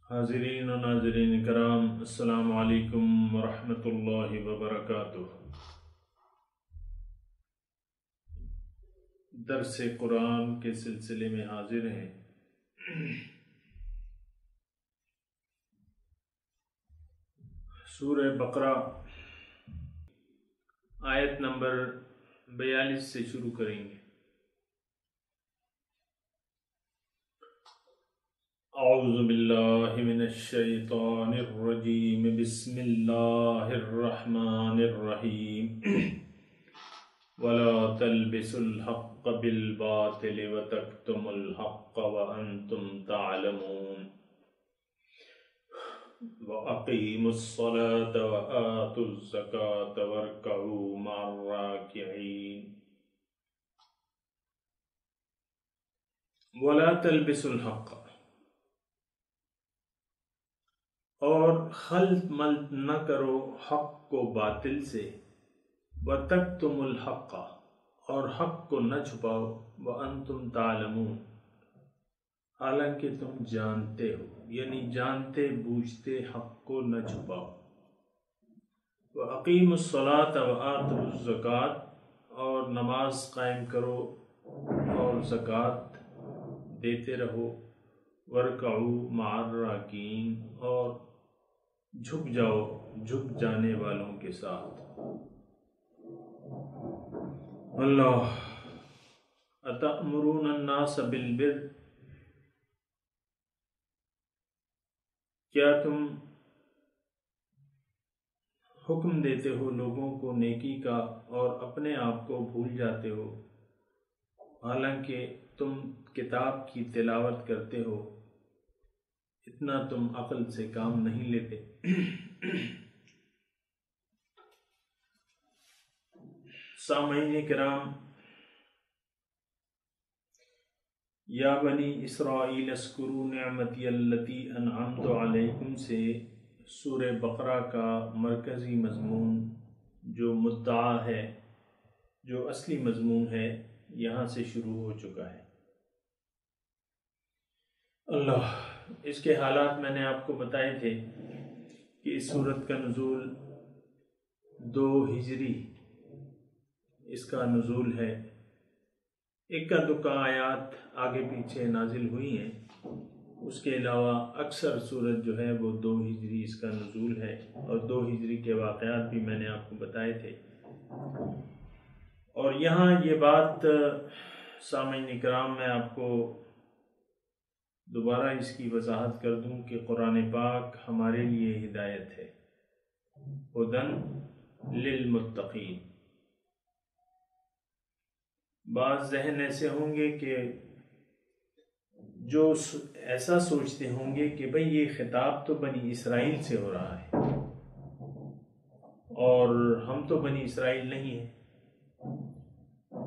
حاضرین و ناظرین کرام، السلام علیکم ورحمۃ اللہ وبرکاتہ۔ درس قرآن کے سلسلے میں حاضر ہیں۔ سورہ بقرہ آیت نمبر 42 سے شروع کریں گے۔ اعوذ باللہ من الشیطان الرجیم، بسم اللہ الرحمن الرحیم۔ وَلَا تَلْبِسُوا الْحَقَّ بِالْبَاطِلِ وَتَكْتُمُوا الْحَقَّ وَأَنْتُمْ تَعْلَمُونَ۔ وَأَقِيمُوا الصَّلَاةَ وَآتُوا الزَّكَاةَ وَارْكَعُوا مَعَ الرَّاكِعِينَ۔ وَلَا تَلْبِسُوا الْحَقَّ، اور خلط ملط نہ کرو حق کو باطل سے، وَتَكْتُمُوا الْحَقَّ، اور حق کو نہ چھپاؤ، وَأَنْتُمْ تَعْلَمُونَ، حالانکہ تم جانتے ہو، یعنی جانتے بوجھتے حق کو نہ چھپاؤ۔ وَأَقِيمُوا الصَّلَاةَ وَآتُوا الزَّكَاةَ، اور نماز قائم کرو اور زکوٰۃ دیتے رہو۔ وَارْكَعُوا مَعَ الرَّاكِعِينَ، اور جھک جاؤ جھک جانے والوں کے ساتھ۔ اللہ أَتَأْمُرُونَ النَّاسَ بِالْبِرِّ، کیا تم حکم دیتے ہو لوگوں کو نیکی کا اور اپنے آپ کو بھول جاتے ہو، حالانکہ تم کتاب کی تلاوت کرتے ہو، اتنا تم عقل سے کام نہیں لیتے۔ سامعین کرام، یا بنی اسرائیل اذکروا نعمتی التی انعمت علیکم سے سورہ بقرہ کا مرکزی مضمون جو مدعا ہے، جو اصلی مضمون ہے، یہاں سے شروع ہو چکا ہے۔ اللہ، اس کے حالات میں نے آپ کو بتائے تھے کہ اس سورت کا نزول 2 ہجری اس کا نزول ہے۔ اکا دکا آیات آگے پیچھے نازل ہوئی ہیں، اس کے علاوہ اکثر سورت جو ہے وہ 2 ہجری اس کا نزول ہے، اور 2 ہجری کے واقعات بھی میں نے آپ کو بتائے تھے۔ اور یہاں یہ بات سامعین کرام، میں آپ کو دوبارہ اس کی وضاحت کر دوں کہ قرآن پاک ہمارے لیے ہدایت ہے، ہدی للمتقین۔ بعض ذہن ایسے ہوں گے کہ جو ایسا سوچتے ہوں گے کہ بھئی یہ خطاب تو بنی اسرائیل سے ہو رہا ہے، اور ہم تو بنی اسرائیل نہیں ہیں،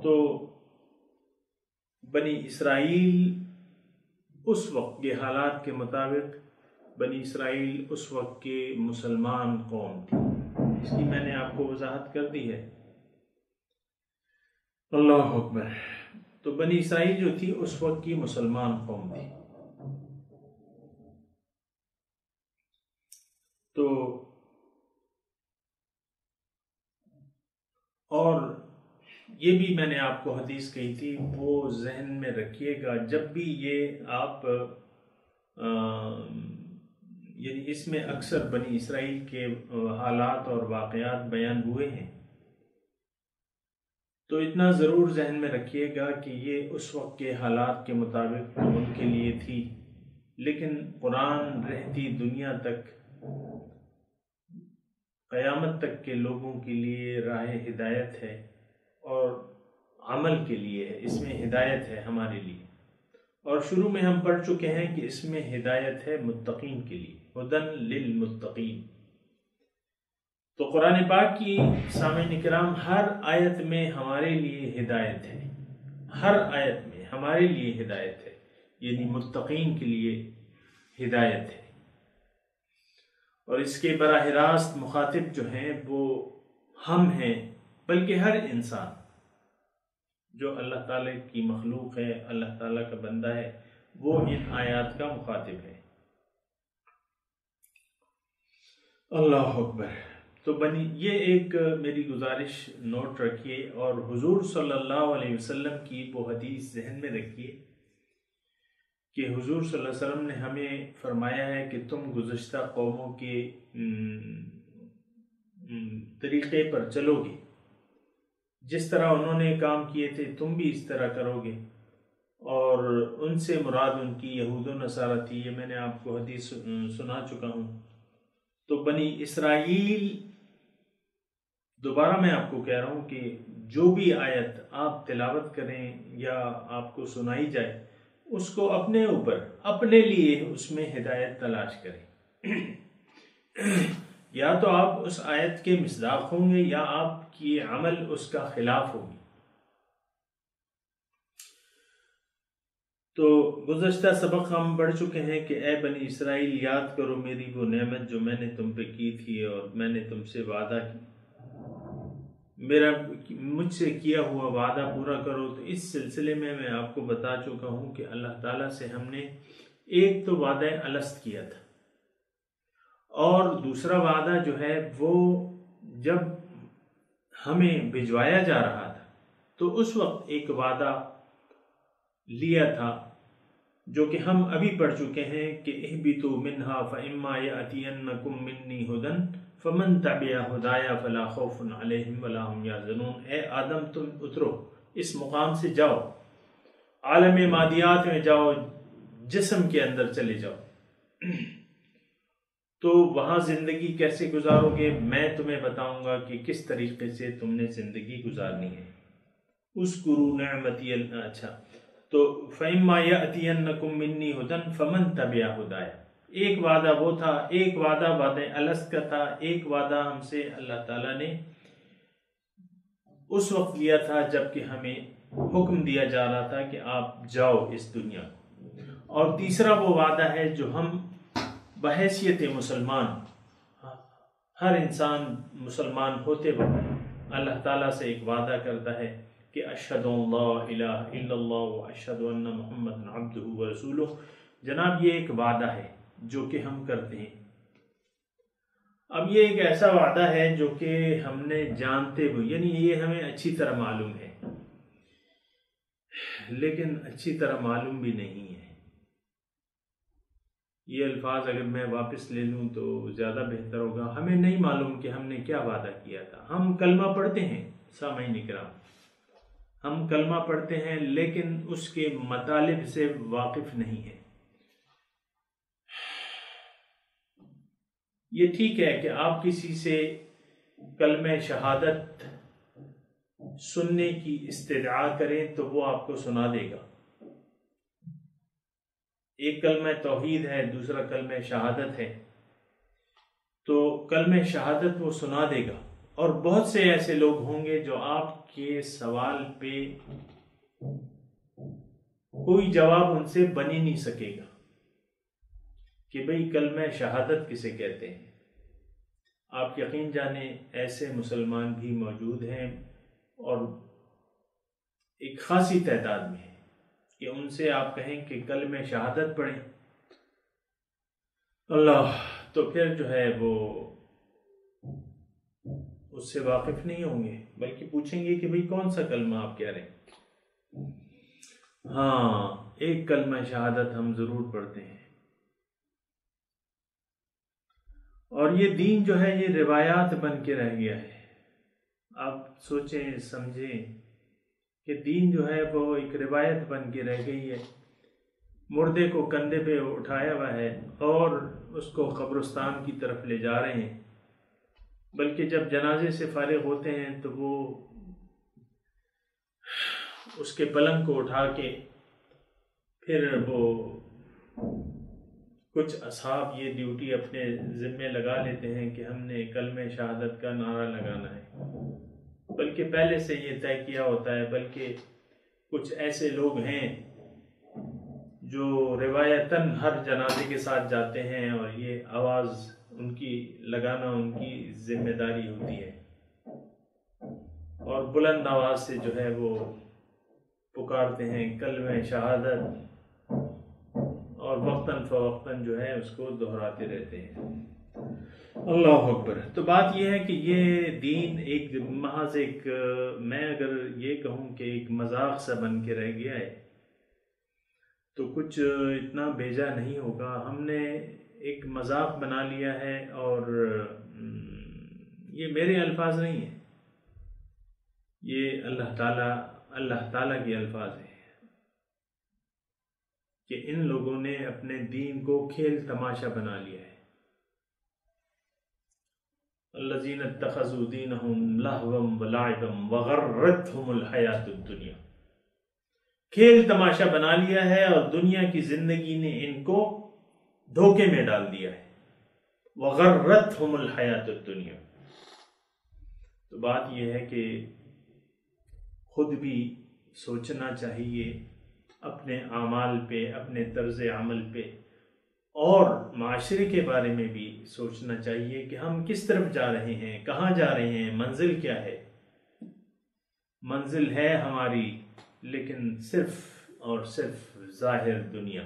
تو بنی اسرائیل اس وقت کے حالات کے مطابق بنی اسرائیل اس وقت کے مسلمان قوم تھی۔ اس کی میں نے آپ کو وضاحت کر دی ہے۔ اللہ اکبر۔ تو بنی اسرائیل جو تھی اس وقت کی مسلمان قوم تھی۔ تو اور یہ بھی میں نے آپ کو حدیث کہی تھی، وہ ذہن میں رکھیے گا جب بھی یہ آپ یعنی اس میں اکثر بنی اسرائیل کے حالات اور واقعات بیان ہوئے ہیں، تو اتنا ضرور ذہن میں رکھیے گا کہ یہ اس وقت کے حالات کے مطابق ان کے لیے تھی، لیکن قرآن رہتی دنیا تک، قیامت تک کے لوگوں کے لیے راہ ہدایت ہے اور عمل کے لیے ہے، اس میں ہدایت ہے ہمارے لیے۔ اور شروع میں ہم پڑھ چکے ہیں کہ اس میں ہدایت ہے متقین کے لیے، ہدن للمتقین۔ تو قرآن پاک کی سامعین کرام ہر آیت میں ہمارے لیے ہدایت ہے، ہر آیت میں ہمارے لیے ہدایت ہے، یعنی متقین کے لیے ہدایت ہے۔ اور اس کے براہ راست مخاطب جو ہیں وہ ہم ہیں، بلکہ ہر انسان جو اللہ تعالیٰ کی مخلوق ہے، اللہ تعالیٰ کا بندہ ہے، وہ ان آیات کا مخاطب ہے۔ اللہ اکبر۔ تو بنی یہ ایک میری گزارش نوٹ رکھیے اور حضور صلی اللہ علیہ وسلم کی وہ حدیث ذہن میں رکھیے کہ حضور صلی اللہ علیہ وسلم نے ہمیں فرمایا ہے کہ تم گزشتہ قوموں کے طریقے پر چلو گے، جس طرح انہوں نے کام کیے تھے تم بھی اس طرح کرو گے، اور ان سے مراد ان کی یہود و نصارہ تھی، یہ میں نے آپ کو حدیث سنا چکا ہوں۔ تو بنی اسرائیل، دوبارہ میں آپ کو کہہ رہا ہوں کہ جو بھی آیت آپ تلاوت کریں یا آپ کو سنائی جائے اس کو اپنے اوپر اپنے لیے اس میں ہدایت تلاش کریں۔ یا تو آپ اس آیت کے مصداق ہوں گے یا آپ کی عمل اس کا خلاف ہوگی۔ تو گزشتہ سبق ہم پڑھ چکے ہیں کہ اے بنی اسرائیل، یاد کرو میری وہ نعمت جو میں نے تم پہ کی تھی اور میں نے تم سے وعدہ کی، مجھ سے کیا ہوا وعدہ پورا کرو۔ تو اس سلسلے میں آپ کو بتا چکا ہوں کہ اللہ تعالیٰ سے ہم نے ایک تو وعدہ الست کیا تھا، اور دوسرا وعدہ جو ہے وہ جب ہمیں بھجوایا جا رہا تھا تو اس وقت ایک وعدہ لیا تھا جو کہ ہم ابھی پڑھ چکے ہیں کہ اہبطوا منہا فإما یأتینکم منی ھدی فمن تبع ھدایا فلا خوف علیہم ولا ھم یحزنون۔ اے آدم تم اترو، اس مقام سے جاؤ، عالم مادیات میں جاؤ، جسم کے اندر چلے جاؤ، تو وہاں زندگی کیسے گزارو گے میں تمہیں بتاؤں گا کہ کس طریقے سے تم نے زندگی گزارنی ہے۔ اذکروا نعمتی، اچھا تو فإما یأتینکم منی ھدی فمن تبع ھدایا، ایک وعدہ وہ تھا، ایک وعدہ الست کا تھا، ایک وعدہ ہم سے اللہ تعالیٰ نے اس وقت لیا تھا جب کہ ہمیں حکم دیا جا رہا تھا کہ آپ جاؤ اس دنیا کو، اور تیسرا وہ وعدہ ہے جو ہم بحیثیت مسلمان، ہر انسان مسلمان ہوتے وقت اللہ تعالیٰ سے ایک وعدہ کرتا ہے کہ اشہد ان لا الہ الا اللہ و اشہد ان محمد عبدہ و رسولہ۔ جناب یہ ایک وعدہ ہے جو کہ ہم کرتے ہیں۔ اب یہ ایک ایسا وعدہ ہے جو کہ ہم نے جانتے ہوئے، یعنی یہ ہمیں اچھی طرح معلوم ہے، لیکن اچھی طرح معلوم بھی نہیں ہے۔ یہ الفاظ اگر میں واپس لے لوں تو زیادہ بہتر ہوگا۔ ہمیں نہیں معلوم کہ ہم نے کیا وعدہ کیا تھا۔ ہم کلمہ پڑھتے ہیں سامعین کرام، ہم کلمہ پڑھتے ہیں لیکن اس کے مطالب سے واقف نہیں ہیں۔ یہ ٹھیک ہے کہ آپ کسی سے کلمہ شہادت سننے کی استدعا کریں تو وہ آپ کو سنا دے گا۔ ایک کلمہ توحید ہے، دوسرا کلمہ شہادت ہے، تو کلمہ شہادت وہ سنا دے گا، اور بہت سے ایسے لوگ ہوں گے جو آپ کے سوال پہ کوئی جواب ان سے بن ہی نہیں سکے گا کہ بھئی کلمہ شہادت کسے کہتے ہیں۔ آپ یقین جانیں ایسے مسلمان بھی موجود ہیں، اور ایک خاصی تعداد میں ہے، کہ ان سے آپ کہیں کہ کلمہ شہادت پڑھیں، اللہ، تو پھر جو ہے وہ اس سے واقف نہیں ہوں گے، بلکہ پوچھیں گے کہ بھئی کون سا کلمہ آپ کہہ رہے ہیں۔ ہاں، ایک کلمہ شہادت ہم ضرور پڑھتے ہیں، اور یہ دین جو ہے یہ روایات بن کے رہ گیا ہے۔ آپ سوچیں سمجھیں کہ دین جو ہے وہ ایک روایت بن کے رہ گئی ہے۔ مردے کو کندھے پہ اٹھایا ہوا ہے اور اس کو قبرستان کی طرف لے جا رہے ہیں، بلکہ جب جنازے سے فارغ ہوتے ہیں تو وہ اس کے پلنگ کو اٹھا کے پھر وہ کچھ اصحاب یہ ڈیوٹی اپنے ذمے لگا لیتے ہیں کہ ہم نے کلمہ شہادت کا نعرہ لگانا ہے، بلکہ پہلے سے یہ طے کیا ہوتا ہے۔ بلکہ کچھ ایسے لوگ ہیں جو روایتاً ہر جنازے کے ساتھ جاتے ہیں، اور یہ آواز ان کی لگانا ان کی ذمہ داری ہوتی ہے، اور بلند آواز سے جو ہے وہ پکارتے ہیں کلمہ شہادت، اور وقتاً فوقتاً جو ہے اس کو دہراتے رہتے ہیں۔ اللہ اکبر. تو بات یہ ہے کہ یہ دین ایک محض ایک، میں اگر یہ کہوں کہ ایک مذاق سا بن کے رہ گیا ہے تو کچھ اتنا بھیجا نہیں ہوگا. ہم نے ایک مذاق بنا لیا ہے، اور یہ میرے الفاظ نہیں ہیں، یہ اللہ تعالیٰ کے الفاظ ہیں کہ ان لوگوں نے اپنے دین کو کھیل تماشا بنا لیا ہے. الذین اتخذوا دینہم لہوا ولعبا وغرتہم الحیات الدنیا، کھیل تماشا بنا لیا ہے اور دنیا کی زندگی نے ان کو دھوکے میں ڈال دیا ہے. وغرتہم الحیات الدنیا. تو بات یہ ہے کہ خود بھی سوچنا چاہیے اپنے اعمال پہ، اپنے طرز عمل پہ، اور معاشرے کے بارے میں بھی سوچنا چاہیے کہ ہم کس طرف جا رہے ہیں، کہاں جا رہے ہیں، منزل کیا ہے. منزل ہے ہماری لیکن صرف اور صرف ظاہر دنیا.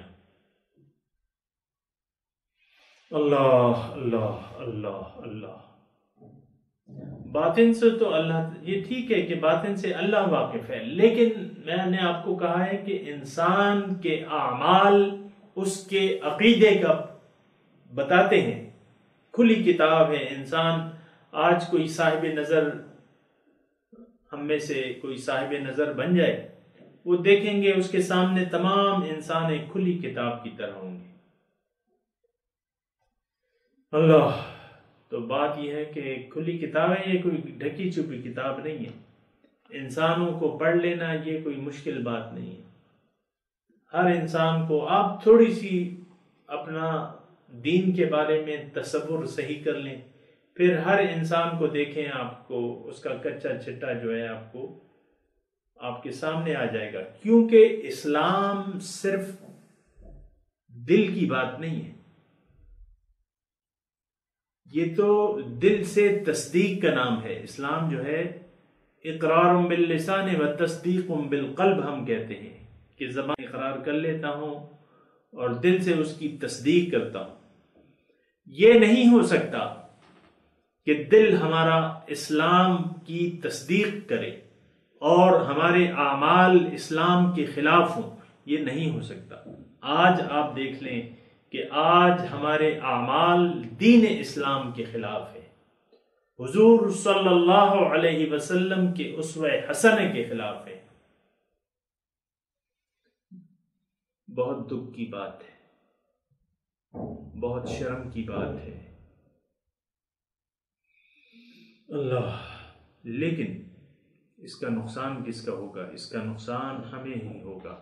اللہ اللہ اللہ اللہ. باطن سے تو اللہ، یہ ٹھیک ہے کہ باطن سے اللہ واقف ہے، لیکن میں نے آپ کو کہا ہے کہ انسان کے اعمال اس کے عقیدے کا بتاتے ہیں. کھلی کتاب ہے. انسان آج کوئی صاحب نظر، ہم میں سے کوئی صاحب نظر بن جائے، وہ دیکھیں گے اس کے سامنے تمام انسان ایک کھلی کتاب کی طرح ہوں گے. اللہ. تو بات یہ ہے کہ کھلی کتاب ہے، یہ کوئی ڈھکی چھپی کتاب نہیں ہے. انسانوں کو پڑھ لینا یہ کوئی مشکل بات نہیں ہے. ہر انسان کو آپ تھوڑی سی اپنا دین کے بارے میں تصور صحیح کر لیں، پھر ہر انسان کو دیکھیں، آپ کو اس کا کچا چھٹا جو ہے آپ کو آپ کے سامنے آ جائے گا. کیونکہ اسلام صرف دل کی بات نہیں ہے، یہ تو دل سے تصدیق کا نام ہے. اسلام جو ہے اقرار باللسان و تصدیق بالقلب ہم کہتے ہیں کہ زبان اقرار کر لیتا ہوں اور دل سے اس کی تصدیق کرتا ہوں. یہ نہیں ہو سکتا کہ دل ہمارا اسلام کی تصدیق کرے اور ہمارے اعمال اسلام کے خلاف ہوں. یہ نہیں ہو سکتا. آج آپ دیکھ لیں کہ آج ہمارے اعمال دین اسلام کے خلاف ہے، حضور صلی اللہ علیہ وسلم کے اسوہ حسنہ کے خلاف ہے. بہت دکھ کی بات ہے، بہت شرم کی بات ہے. اللہ. لیکن اس کا نقصان کس کا ہوگا؟ اس کا نقصان ہمیں ہی ہوگا.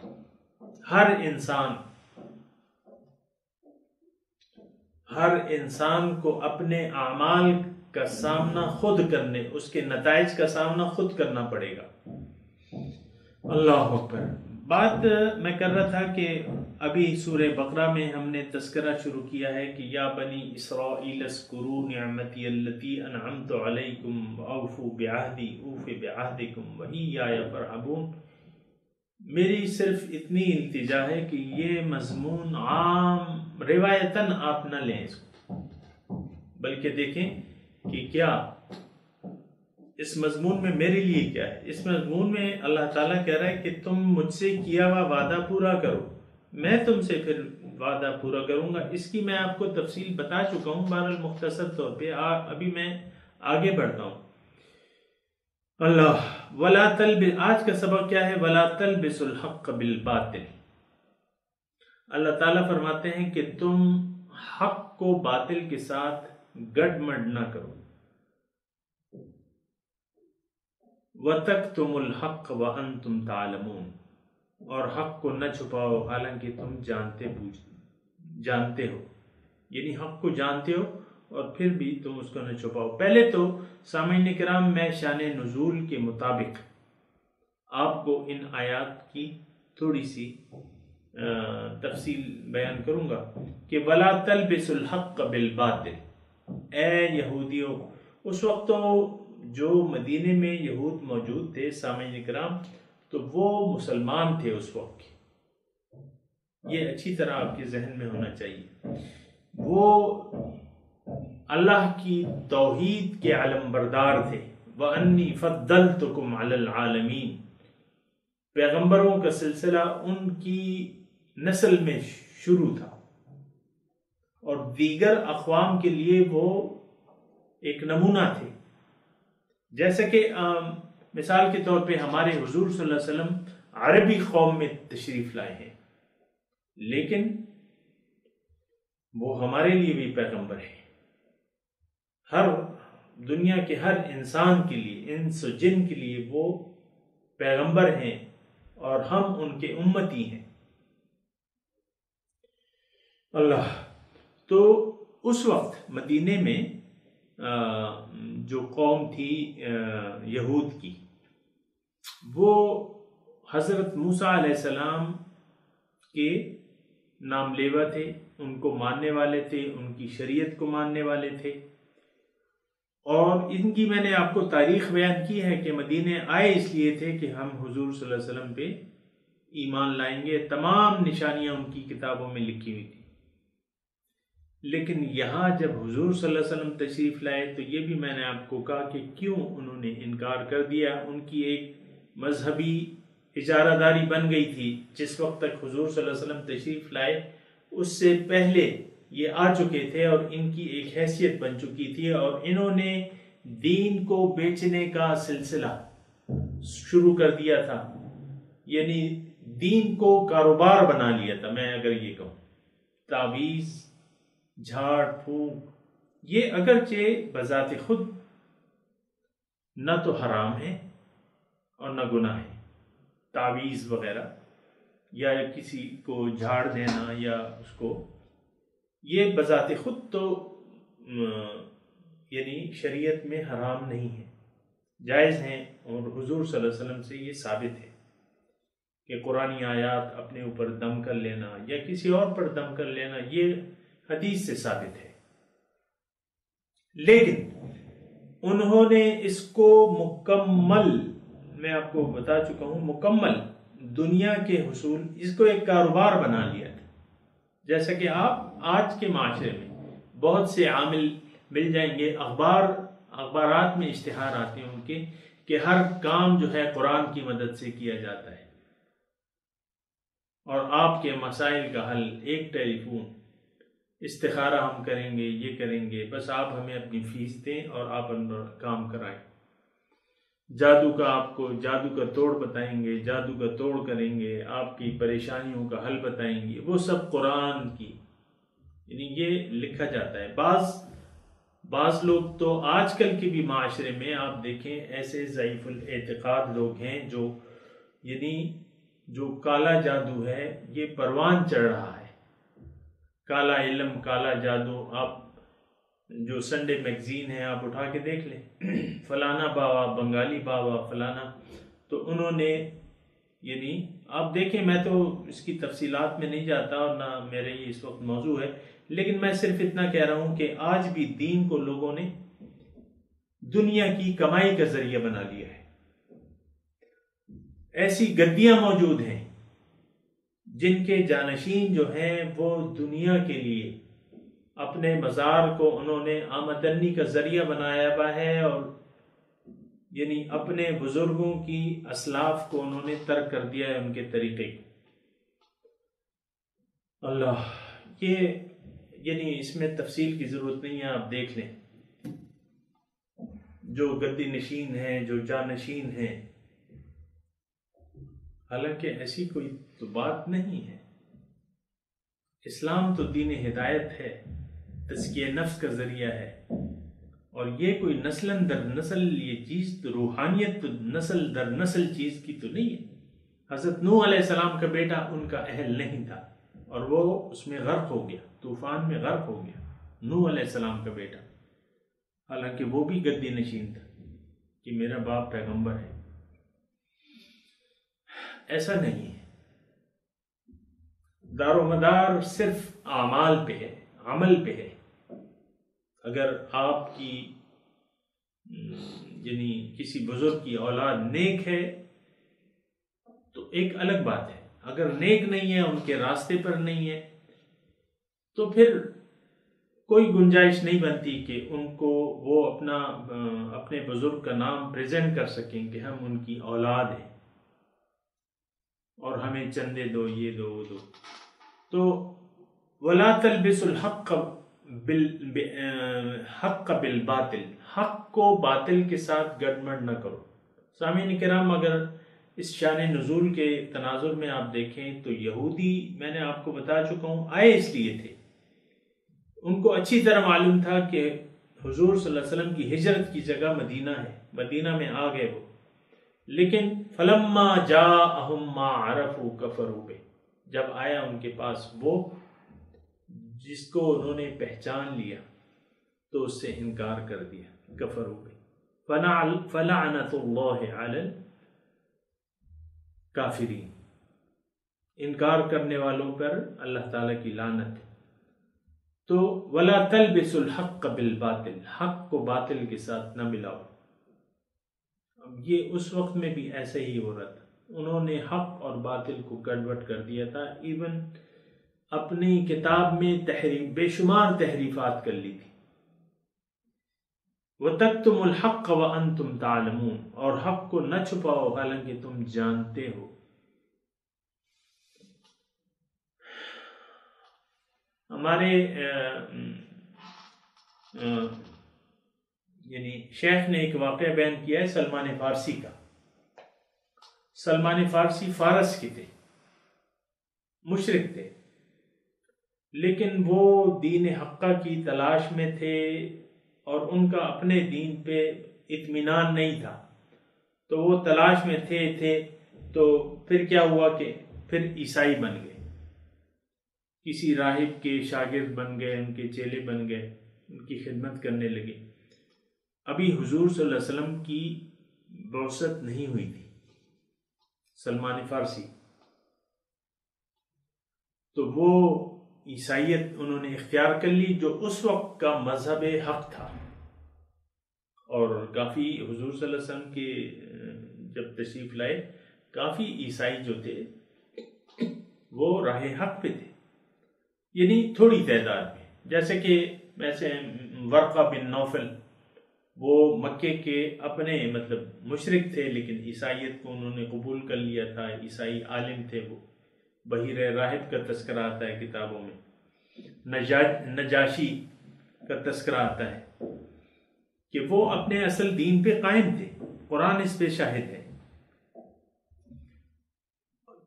ہر انسان کو اپنے اعمال کا سامنا خود کرنے، اس کے نتائج کا سامنا خود کرنا پڑے گا. اللہ اکبر. بات میں کر رہا تھا کہ ابھی سورہ بقرہ میں ہم نے تذکرہ شروع کیا ہے کہ یا بنی اسرائیل اذکروا نعمتی التی انعمت علیکم اوفوا بعہدی اوف بعہدکم وایای فارہبون. میری صرف اتنی التجا ہے کہ یہ مضمون عام روایتاً آپ نہ لیں اس کو، بلکہ دیکھیں کہ کیا اس مضمون میں میرے لیے کیا ہے. اس مضمون میں اللہ تعالیٰ کہہ رہا ہے کہ تم مجھ سے کیا ہوا وعدہ پورا کرو، میں تم سے پھر وعدہ پورا کروں گا. اس کی میں آپ کو تفصیل بتا چکا ہوں، بہرحال مختصر طور پہ ابھی میں آگے بڑھتا ہوں. اللہ. ولا تلبس، آج کا سبق کیا ہے؟ ولا تلبسوا الحق بالباطل. اللہ تعالیٰ فرماتے ہیں کہ تم حق کو باطل کے ساتھ گڈ نہ کرو. وَتَكْتُمُ الْحَقَّ وَأَنْتُمْ تَعْلَمُونَ، اور حق کو نہ چھپاؤ حالانکہ تم جانتے ہو. یعنی حق کو جانتے ہو اور پھر بھی تم اس کو نہ چھپاؤ. پہلے تو سامعین کرام میں شان نزول کے مطابق آپ کو ان آیات کی تھوڑی سی تفصیل بیان کروں گا کہ وَلَا تَلْبِسُوا الْحَقَّ بِالْبَاطِلِ. اے یہودیوں، اس وقت تو جو مدینے میں یہود موجود تھے سامعین کرام، تو وہ مسلمان تھے اس وقت. یہ اچھی طرح آپ کے ذہن میں ہونا چاہیے. وہ اللہ کی توحید کے علم بردار تھے. وَأَنِّي فَضَّلْتُكُمْ عَلَى الْعَالَمِينَ. پیغمبروں کا سلسلہ ان کی نسل میں شروع تھا اور دیگر اقوام کے لیے وہ ایک نمونہ تھے. جیسا کہ مثال کے طور پہ ہمارے حضور صلی اللہ علیہ وسلم عربی قوم میں تشریف لائے ہیں، لیکن وہ ہمارے لیے بھی پیغمبر ہیں. ہر دنیا کے ہر انسان کے لیے، انس و جن کے لیے وہ پیغمبر ہیں اور ہم ان کے امتی ہیں. اللہ. تو اس وقت مدینے میں جو قوم تھی یہود کی، وہ حضرت موسیٰ علیہ السلام کے نام لیوا تھے، ان کو ماننے والے تھے، ان کی شریعت کو ماننے والے تھے. اور ان کی میں نے آپ کو تاریخ بیان کی ہے کہ مدینے آئے اس لیے تھے کہ ہم حضور صلی اللہ علیہ وسلم پہ ایمان لائیں گے. تمام نشانیاں ان کی کتابوں میں لکھی ہوئی تھی. لیکن یہاں جب حضور صلی اللہ علیہ وسلم تشریف لائے تو یہ بھی میں نے آپ کو کہا کہ کیوں انہوں نے انکار کر دیا. ان کی ایک مذہبی اجارہ داری بن گئی تھی. جس وقت تک حضور صلی اللہ علیہ وسلم تشریف لائے اس سے پہلے یہ آ چکے تھے اور ان کی ایک حیثیت بن چکی تھی، اور انہوں نے دین کو بیچنے کا سلسلہ شروع کر دیا تھا. یعنی دین کو کاروبار بنا لیا تھا. میں اگر یہ کہوں تعویذ، جھاڑ پھونک، یہ اگرچہ بذات خود نہ تو حرام ہے اور نہ گناہ ہے. تعویذ وغیرہ یا کسی کو جھاڑ دینا یا اس کو، یہ بذات خود تو یعنی شریعت میں حرام نہیں ہے، جائز ہیں. اور حضور صلی اللہ علیہ وسلم سے یہ ثابت ہے کہ قرآنی آیات اپنے اوپر دم کر لینا یا کسی اور پر دم کر لینا یہ حدیث سے ثابت ہے. لیکن انہوں نے اس کو مکمل، میں آپ کو بتا چکا ہوں، مکمل دنیا کے حصول، اس کو ایک کاروبار بنا لیا تھا. جیسا کہ آپ آج کے معاشرے میں بہت سے عامل مل جائیں گے، اخبارات میں اشتہار آتے ہیں ان کے کہ ہر کام جو ہے قرآن کی مدد سے کیا جاتا ہے، اور آپ کے مسائل کا حل ایک ٹیلی فون، استخارہ ہم کریں گے، یہ کریں گے، بس آپ ہمیں اپنی فیس دیں اور آپ اندر کام کرائیں. جادو کا، آپ کو جادو کا توڑ بتائیں گے، جادو کا توڑ کریں گے، آپ کی پریشانیوں کا حل بتائیں گے. وہ سب قرآن کی، یعنی یہ لکھا جاتا ہے. بعض لوگ تو آج کل کے بھی معاشرے میں آپ دیکھیں ایسے ضعیف الاعتقاد لوگ ہیں جو کالا جادو ہے یہ پروان چڑھ رہا ہے. کالا علم، کالا جادو. آپ جو سنڈے میگزین ہے آپ اٹھا کے دیکھ لیں، فلانا بابا، بنگالی بابا فلانا، تو انہوں نے، یعنی آپ دیکھیں، میں تو اس کی تفصیلات میں نہیں جاتا اور نہ میرے یہ اس وقت موضوع ہے، لیکن میں صرف اتنا کہہ رہا ہوں کہ آج بھی دین کو لوگوں نے دنیا کی کمائی کا ذریعہ بنا لیا ہے. ایسی گدیاں موجود ہیں جن کے جانشین جو ہیں وہ دنیا کے لیے اپنے مزار کو انہوں نے آمدنی کا ذریعہ بنایا ہوا ہے، اور یعنی اپنے بزرگوں کی اسلاف کو انہوں نے ترک کر دیا ہے، ان کے طریقے کو. اللہ، یہ یعنی اس میں تفصیل کی ضرورت نہیں ہے، آپ دیکھ لیں. جو گدی نشین ہیں، جو جانشین ہیں، حالانکہ ایسی کوئی تو بات نہیں ہے. اسلام تو دین ہدایت ہے، تزکیہ نفس کا ذریعہ ہے، اور یہ کوئی نسل در نسل یہ چیز تو روحانیت تو نسل در نسل چیز کی تو نہیں ہے. حضرت نوح علیہ السلام کا بیٹا ان کا اہل نہیں تھا اور وہ اس میں غرق ہو گیا، طوفان میں غرق ہو گیا، نوح علیہ السلام کا بیٹا، حالانکہ وہ بھی گدی نشین تھا کہ میرا باپ پیغمبر ہے. ایسا نہیں ہے. دار و مدار صرف اعمال پہ ہے، عمل پہ ہے. اگر آپ کی یعنی کسی بزرگ کی اولاد نیک ہے تو ایک الگ بات ہے. اگر نیک نہیں ہے، ان کے راستے پر نہیں ہے، تو پھر کوئی گنجائش نہیں بنتی کہ ان کو وہ اپنے بزرگ کا نام پریزنٹ کر سکیں کہ ہم ان کی اولاد ہیں اور ہمیں چندے دو، یہ دو، وہ دو. تو وَلَا تَلْبِسُ الْحَقَّ حق بالباطل، حق کو باطل کے ساتھ گڑبڑ نہ کرو. سامعین کرام، اگر اس شان نزول کے تناظر میں آپ دیکھیں تو یہودی، میں نے آپ کو بتا چکا ہوں، آئے اس لیے تھے. ان کو اچھی طرح معلوم تھا کہ حضور صلی اللہ علیہ وسلم کی ہجرت کی جگہ مدینہ ہے، مدینہ میں آ گئے وہ. لیکن فلما جاءہم ما عرفوا کفروا بہ، جب آیا ان کے پاس وہ جس کو انہوں نے پہچان لیا تو اس سے انکار کر دیا. کفروا بہ فلعنۃ اللہ علی الکافرین، انکار کرنے والوں پر اللہ تعالیٰ کی لعنت ہے. تو وَلَا تَلْبِسُ الْحَقَّ بِالْبَاطِلِ، حق کو باطل کے ساتھ نہ ملاؤ. اب یہ اس وقت میں بھی ایسے ہی ہو رہا تھا، انہوں نے حق اور باطل کو گڑبڑ کر دیا تھا. ایون اپنی کتاب میں بے شمار تحریفات کر لی تھی. وَتَكْتُمُ الْحَقَّ وَأَنْتُمْ تَعْلَمُونَ، اور حق کو نہ چھپاؤ حالانکہ تم جانتے ہو. ہمارے یعنی شیخ نے ایک واقعہ بیان کیا ہے سلمان فارسی کا. سلمان فارسی فارس کے تھے، مشرک تھے، لیکن وہ دین حقہ کی تلاش میں تھے اور ان کا اپنے دین پہ اطمینان نہیں تھا. تو وہ تلاش میں تھے تو پھر کیا ہوا کہ پھر عیسائی بن گئے، کسی راہب کے شاگرد بن گئے، ان کے چیلے بن گئے، ان کی خدمت کرنے لگے. ابھی حضور صلی اللہ علیہ وسلم کی بعثت نہیں ہوئی تھی. سلمان فارسی تو وہ عیسائیت انہوں نے اختیار کر لی، جو اس وقت کا مذہب حق تھا. اور کافی حضور صلی اللہ علیہ وسلم کے جب تشریف لائے، کافی عیسائی جو تھے وہ راہ حق پہ تھے، یعنی تھوڑی تعداد میں. جیسے کہ ورقہ بن نوفل، وہ مکے کے اپنے مشرک تھے، لیکن عیسائیت کو انہوں نے قبول کر لیا تھا. عیسائی عالم تھے، وہ بحیر راہب کا تذکرہ آتا ہے کتابوں میں. نجاشی کا تذکرہ آتا ہے کہ وہ اپنے اصل دین پہ قائم تھے، قرآن اس پہ شاہد ہے.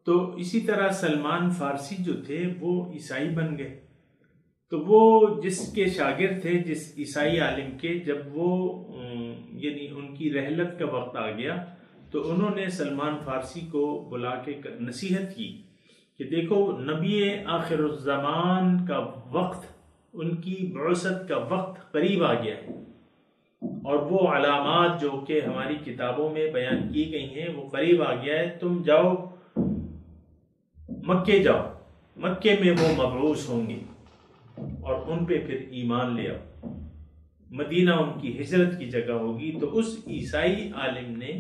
تو اسی طرح سلمان فارسی جو تھے وہ عیسائی بن گئے. تو وہ جس کے شاگرد تھے، جس عیسائی عالم کے، جب وہ یعنی ان کی رحلت کا وقت آ گیا تو انہوں نے سلمان فارسی کو بلا کے نصیحت کی کہ دیکھو، نبی آخر الزمان کا وقت، ان کی بعثت کا وقت قریب آ گیا ہے، اور وہ علامات جو کہ ہماری کتابوں میں بیان کی گئی ہیں وہ قریب آ گیا ہے. تم جاؤ مکے، جاؤ مکے میں وہ مبعوث ہوں گے اور ان پہ پھر ایمان لے آؤ. مدینہ ان کی ہجرت کی جگہ ہوگی. تو اس عیسائی عالم نے،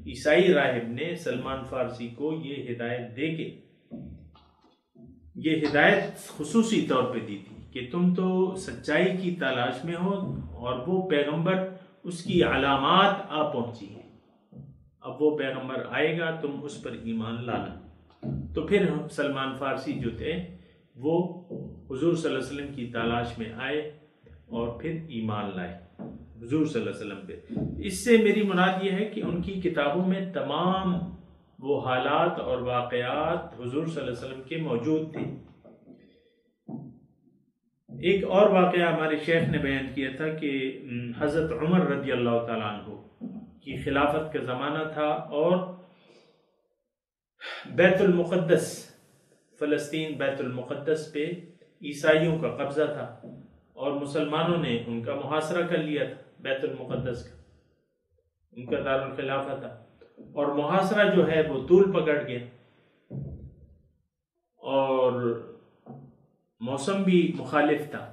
عیسائی راہب نے سلمان فارسی کو یہ ہدایت دے کے، یہ ہدایت خصوصی طور پہ دی تھی کہ تم تو سچائی کی تلاش میں ہو اور وہ پیغمبر، اس کی علامات آ پہنچی ہیں، اب وہ پیغمبر آئے گا، تم اس پر ایمان لانا. تو پھر سلمان فارسی جو تھے وہ حضور صلی اللہ علیہ وسلم کی تلاش میں آئے اور پھر ایمان لائے حضور صلی اللہ علیہ وسلم پہ. اس سے میری مراد یہ ہے کہ ان کی کتابوں میں تمام وہ حالات اور واقعات حضور صلی اللہ علیہ وسلم کے موجود تھے. ایک اور واقعہ ہمارے شیخ نے بیان کیا تھا کہ حضرت عمر رضی اللہ تعالیٰ عنہ کی خلافت کا زمانہ تھا اور بیت المقدس، فلسطین بیت المقدس پہ عیسائیوں کا قبضہ تھا اور مسلمانوں نے ان کا محاصرہ کر لیا تھا. بیت المقدس کا ان کا دارالخلافہ تھا اور محاصرہ جو ہے وہ طول پکڑ گیا اور موسم بھی مخالف تھا.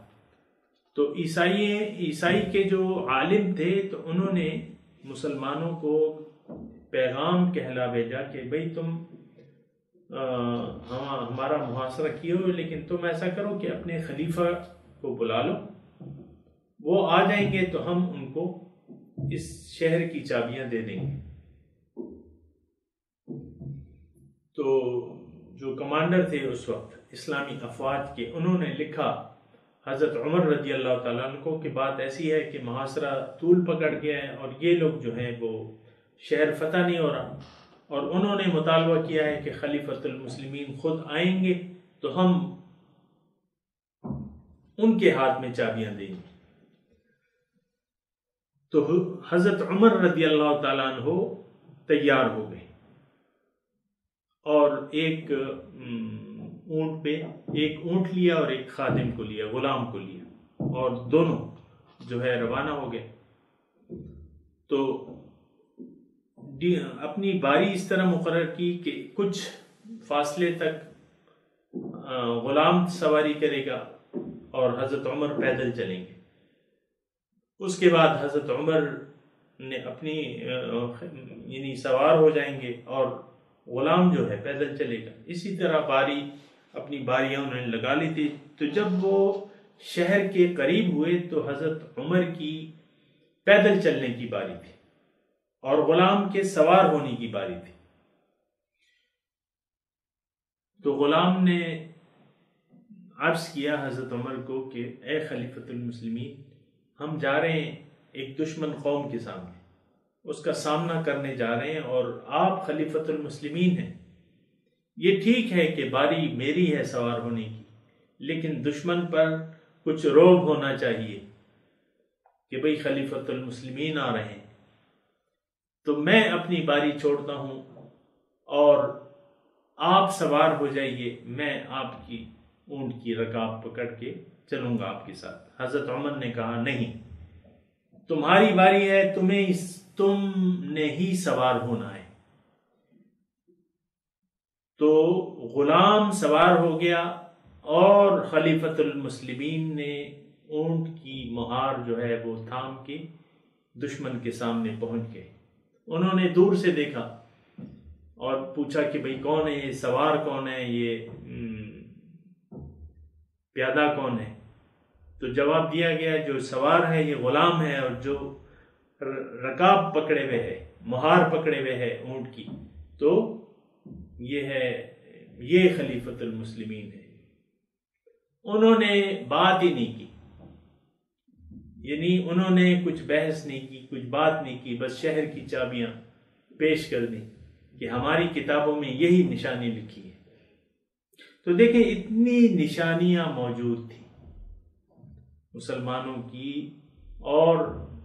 تو عیسائی کے جو عالم تھے تو انہوں نے مسلمانوں کو پیغام کہلا بھیجا کہ بھئی تم ہمارا محاصرہ کیے ہو، لیکن تم ایسا کرو کہ اپنے خلیفہ کو بلا لو وہ آ جائیں گے تو ہم ان کو اس شہر کی چابیاں دے دیں گے۔ تو جو کمانڈر تھے اس وقت اسلامی افواج کے، انہوں نے لکھا حضرت عمر رضی اللہ تعالیٰ عنہ کو کہ بات ایسی ہے کہ محاصرہ طول پکڑ گیا ہے اور یہ لوگ جو ہیں وہ شہر فتح نہیں ہو رہا، اور انہوں نے مطالبہ کیا ہے کہ خلیفۃ المسلمین خود آئیں گے تو ہم ان کے ہاتھ میں چابیاں دیں گے۔ تو حضرت عمر رضی اللہ تعالیٰ عنہ تیار ہو گئے اور ایک اونٹ پہ ایک اونٹ لیا اور ایک خادم کو لیا، غلام کو لیا، اور دونوں جو ہے روانہ ہو گئے۔ تو اپنی باری اس طرح مقرر کی کہ کچھ فاصلے تک غلام سواری کرے گا اور حضرت عمر پیدل چلیں گے۔ اس کے بعد حضرت عمر نے اپنی یعنی سوار ہو جائیں گے اور غلام جو ہے پیدل چلے گا۔ اسی طرح اپنی باریاں انہوں نے لگا لی تھی۔ تو جب وہ شہر کے قریب ہوئے تو حضرت عمر کی پیدل چلنے کی باری تھی اور غلام کے سوار ہونے کی باری تھی۔ تو غلام نے عرض کیا حضرت عمر کو کہ اے خلیفۃ المسلمین، ہم جا رہے ہیں ایک دشمن قوم کے سامنے، اس کا سامنا کرنے جا رہے ہیں، اور آپ خلیفۃ المسلمین ہیں۔ یہ ٹھیک ہے کہ باری میری ہے سوار ہونے کی، لیکن دشمن پر کچھ روب ہونا چاہیے کہ بھئی خلیفۃ المسلمین آ رہے ہیں، تو میں اپنی باری چھوڑتا ہوں اور آپ سوار ہو جائیے، میں آپ کی اونٹ کی رکاب پکڑ کے چلوں گا آپ کے ساتھ۔ حضرت عمر نے کہا نہیں، تمہاری باری ہے، تم نے ہی سوار ہونا ہے۔ تو غلام سوار ہو گیا اور خلیفۃ المسلمین نے اونٹ کی مہار جو ہے وہ تھام کے دشمن کے سامنے پہنچ گئے۔ انہوں نے دور سے دیکھا اور پوچھا کہ بھئی کون ہے یہ سوار، کون ہے یہ پیادہ کون ہے؟ تو جواب دیا گیا جو سوار ہے یہ غلام ہے، اور جو رکاب پکڑے ہوئے ہے، مہار پکڑے ہوئے ہے اونٹ کی، تو یہ خلیفۃ المسلمین ہے۔ انہوں نے بات ہی نہیں کی، یعنی انہوں نے کچھ بحث نہیں کی، کچھ بات نہیں کی، بس شہر کی چابیاں پیش کر دی کہ ہماری کتابوں میں یہی نشانی لکھی ہے۔ تو دیکھیں اتنی نشانیاں موجود تھیں مسلمانوں کی اور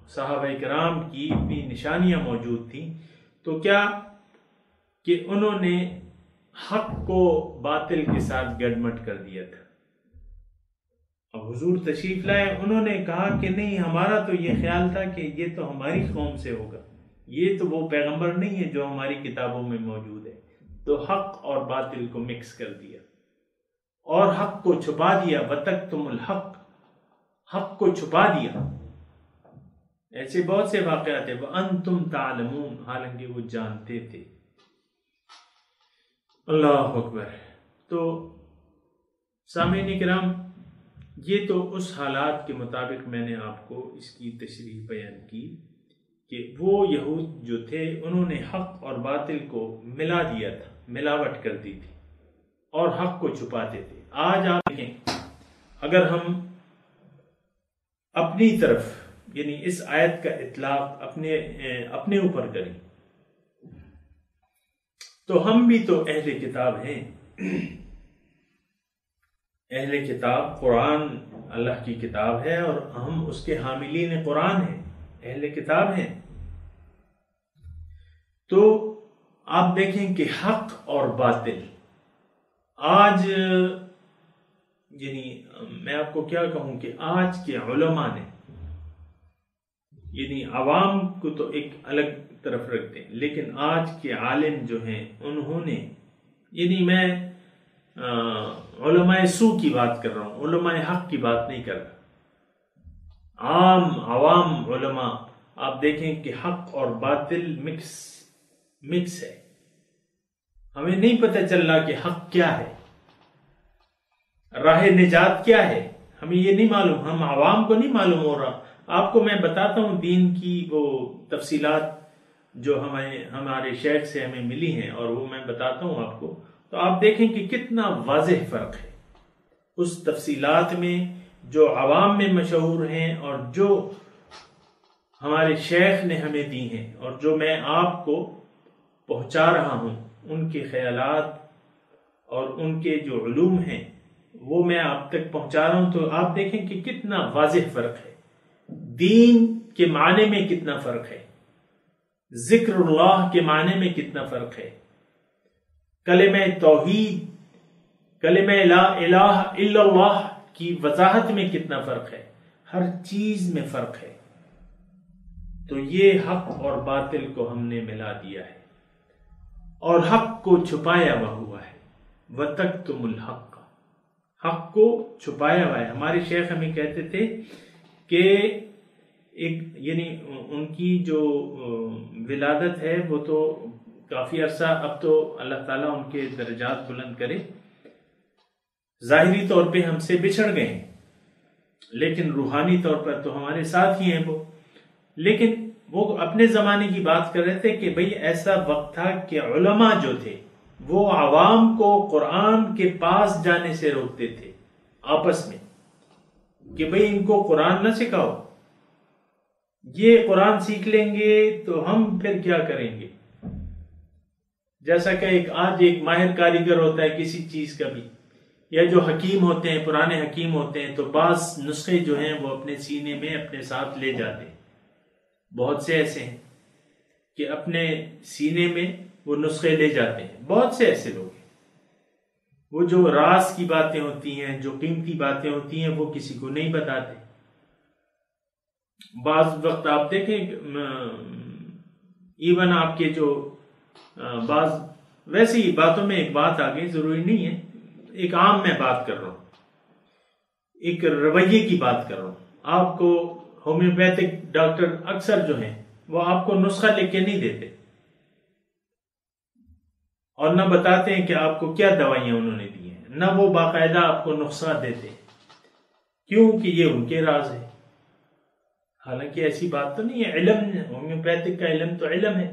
صحابہ کرام کی، اتنی نشانیاں موجود تھیں، تو کیا کہ انہوں نے حق کو باطل کے ساتھ گڑمٹ کر دیا تھا۔ اب حضور تشریف لائے، انہوں نے کہا کہ نہیں، ہمارا تو یہ خیال تھا کہ یہ تو ہماری قوم سے ہوگا، یہ تو وہ پیغمبر نہیں ہے جو ہماری کتابوں میں موجود ہے۔ تو حق اور باطل کو مکس کر دیا اور حق کو چھپا دیا، وَتَكْتُمُ الْحَقَّ، حق کو چھپا دیا۔ ایسے بہت سے واقعات ہیں، وَأَنْتُمْ تَعْلَمُونَ، حالانکہ وہ جانتے تھے۔ اللہ اکبر۔ تو سامعین کرام، یہ تو اس حالات کے مطابق میں نے آپ کو اس کی تشریح بیان کی کہ وہ یہود جو تھے انہوں نے حق اور باطل کو ملا دیا تھا، ملاوٹ کر دی تھی اور حق کو چھپاتے تھے۔ آج آپ دیکھیں، اگر ہم اپنی طرف یعنی اس آیت کا اطلاق اپنے اوپر کریں تو ہم بھی تو اہل کتاب ہیں۔ اہل کتاب، قرآن اللہ کی کتاب ہے اور ہم اس کے حاملین قرآن ہیں، اہل کتاب ہیں۔ تو آپ دیکھیں کہ حق اور باطل آج، یعنی میں آپ کو کیا کہوں کہ آج کے علماء نے، یعنی عوام کو تو ایک الگ طرف رکھتے ہیں، لیکن آج کے عالم جو ہیں انہوں نے، یعنی میں علماء سو کی بات کر رہا ہوں، علماء حق کی بات نہیں کر رہا، عوام علماء، آپ دیکھیں کہ حق اور باطل مکس ہے۔ ہمیں نہیں پتہ چل رہا کہ حق کیا ہے، راہ نجات کیا ہے، ہمیں یہ نہیں معلوم، ہم عوام کو نہیں معلوم ہو رہا. آپ کو میں بتاتا ہوں دین کی وہ تفصیلات جو ہمارے شیخ سے ہمیں ملی ہیں، اور وہ میں بتاتا ہوں آپ کو، تو آپ دیکھیں کہ کتنا واضح فرق ہے اس تفصیلات میں جو عوام میں مشہور ہیں اور جو ہمارے شیخ نے ہمیں دی ہیں، اور جو میں آپ کو پہنچا رہا ہوں ان کے خیالات اور ان کے جو علوم ہیں وہ میں آپ تک پہنچا رہا ہوں. تو آپ دیکھیں کہ کتنا واضح فرق ہے، دین کے معنی میں کتنا فرق ہے، ذکر اللہ کے معنی میں کتنا فرق ہے، کلمہ توحید، کلمہ لا الہ الا اللہ کی وضاحت میں کتنا فرق ہے، ہر چیز میں فرق ہے. تو یہ حق اور باطل کو ہم نے ملا دیا ہے اور حق کو چھپایا ہوا ہے. وَتَكْتُمُ الْحَقَّ، حق کو چھپایا ہوا ہے. ہمارے شیخ ہمیں کہتے تھے کہ ایک یعنی ان کی جو ولادت ہے وہ تو کافی عرصہ، اب تو اللہ تعالیٰ ان کے درجات بلند کرے، ظاہری طور پہ ہم سے بچھڑ گئے ہیں، لیکن روحانی طور پر تو ہمارے ساتھ ہی ہیں وہ. لیکن وہ اپنے زمانے کی بات کر رہے تھے کہ بھئی ایسا وقت تھا کہ علماء جو تھے وہ عوام کو قرآن کے پاس جانے سے روکتے تھے آپس میں، کہ بھئی ان کو قرآن نہ سکھاؤ، یہ قرآن سیکھ لیں گے تو ہم پھر کیا کریں گے. جیسا کہ آج ایک ماہر کاریگر ہوتا ہے کسی چیز کا بھی، یا جو حکیم ہوتے ہیں، پرانے حکیم ہوتے ہیں، تو بعض نسخے جو ہیں وہ اپنے سینے میں اپنے ساتھ لے جاتے ہیں. بہت سے ایسے ہیں کہ اپنے سینے میں وہ نسخے لے جاتے ہیں. بہت سے ایسے لوگ ہیں، وہ جو راز کی باتیں ہوتی ہیں، جو قیمتی باتیں ہوتی ہیں، وہ کسی کو نہیں بتاتے. بعض وقت آپ دیکھیں ایون آپ کے جو بعض ویسی باتوں میں ایک بات آ گئی، ضروری نہیں ہے، ایک عام میں بات کر رہا ہوں، ایک رویے کی بات کر رہا ہوں. آپ کو ہومیوپیتھک ڈاکٹر اکثر جو ہیں وہ آپ کو نسخہ لکھ کے نہیں دیتے اور نہ بتاتے ہیں کہ آپ کو کیا دوائیاں انہوں نے دی ہیں، نہ وہ باقاعدہ آپ کو نسخہ دیتے ہیں. کیوں کہ یہ ان کے راز ہے. حالانکہ ایسی بات تو نہیں ہے، علم، ہومیوپیتھک کا علم تو علم ہے،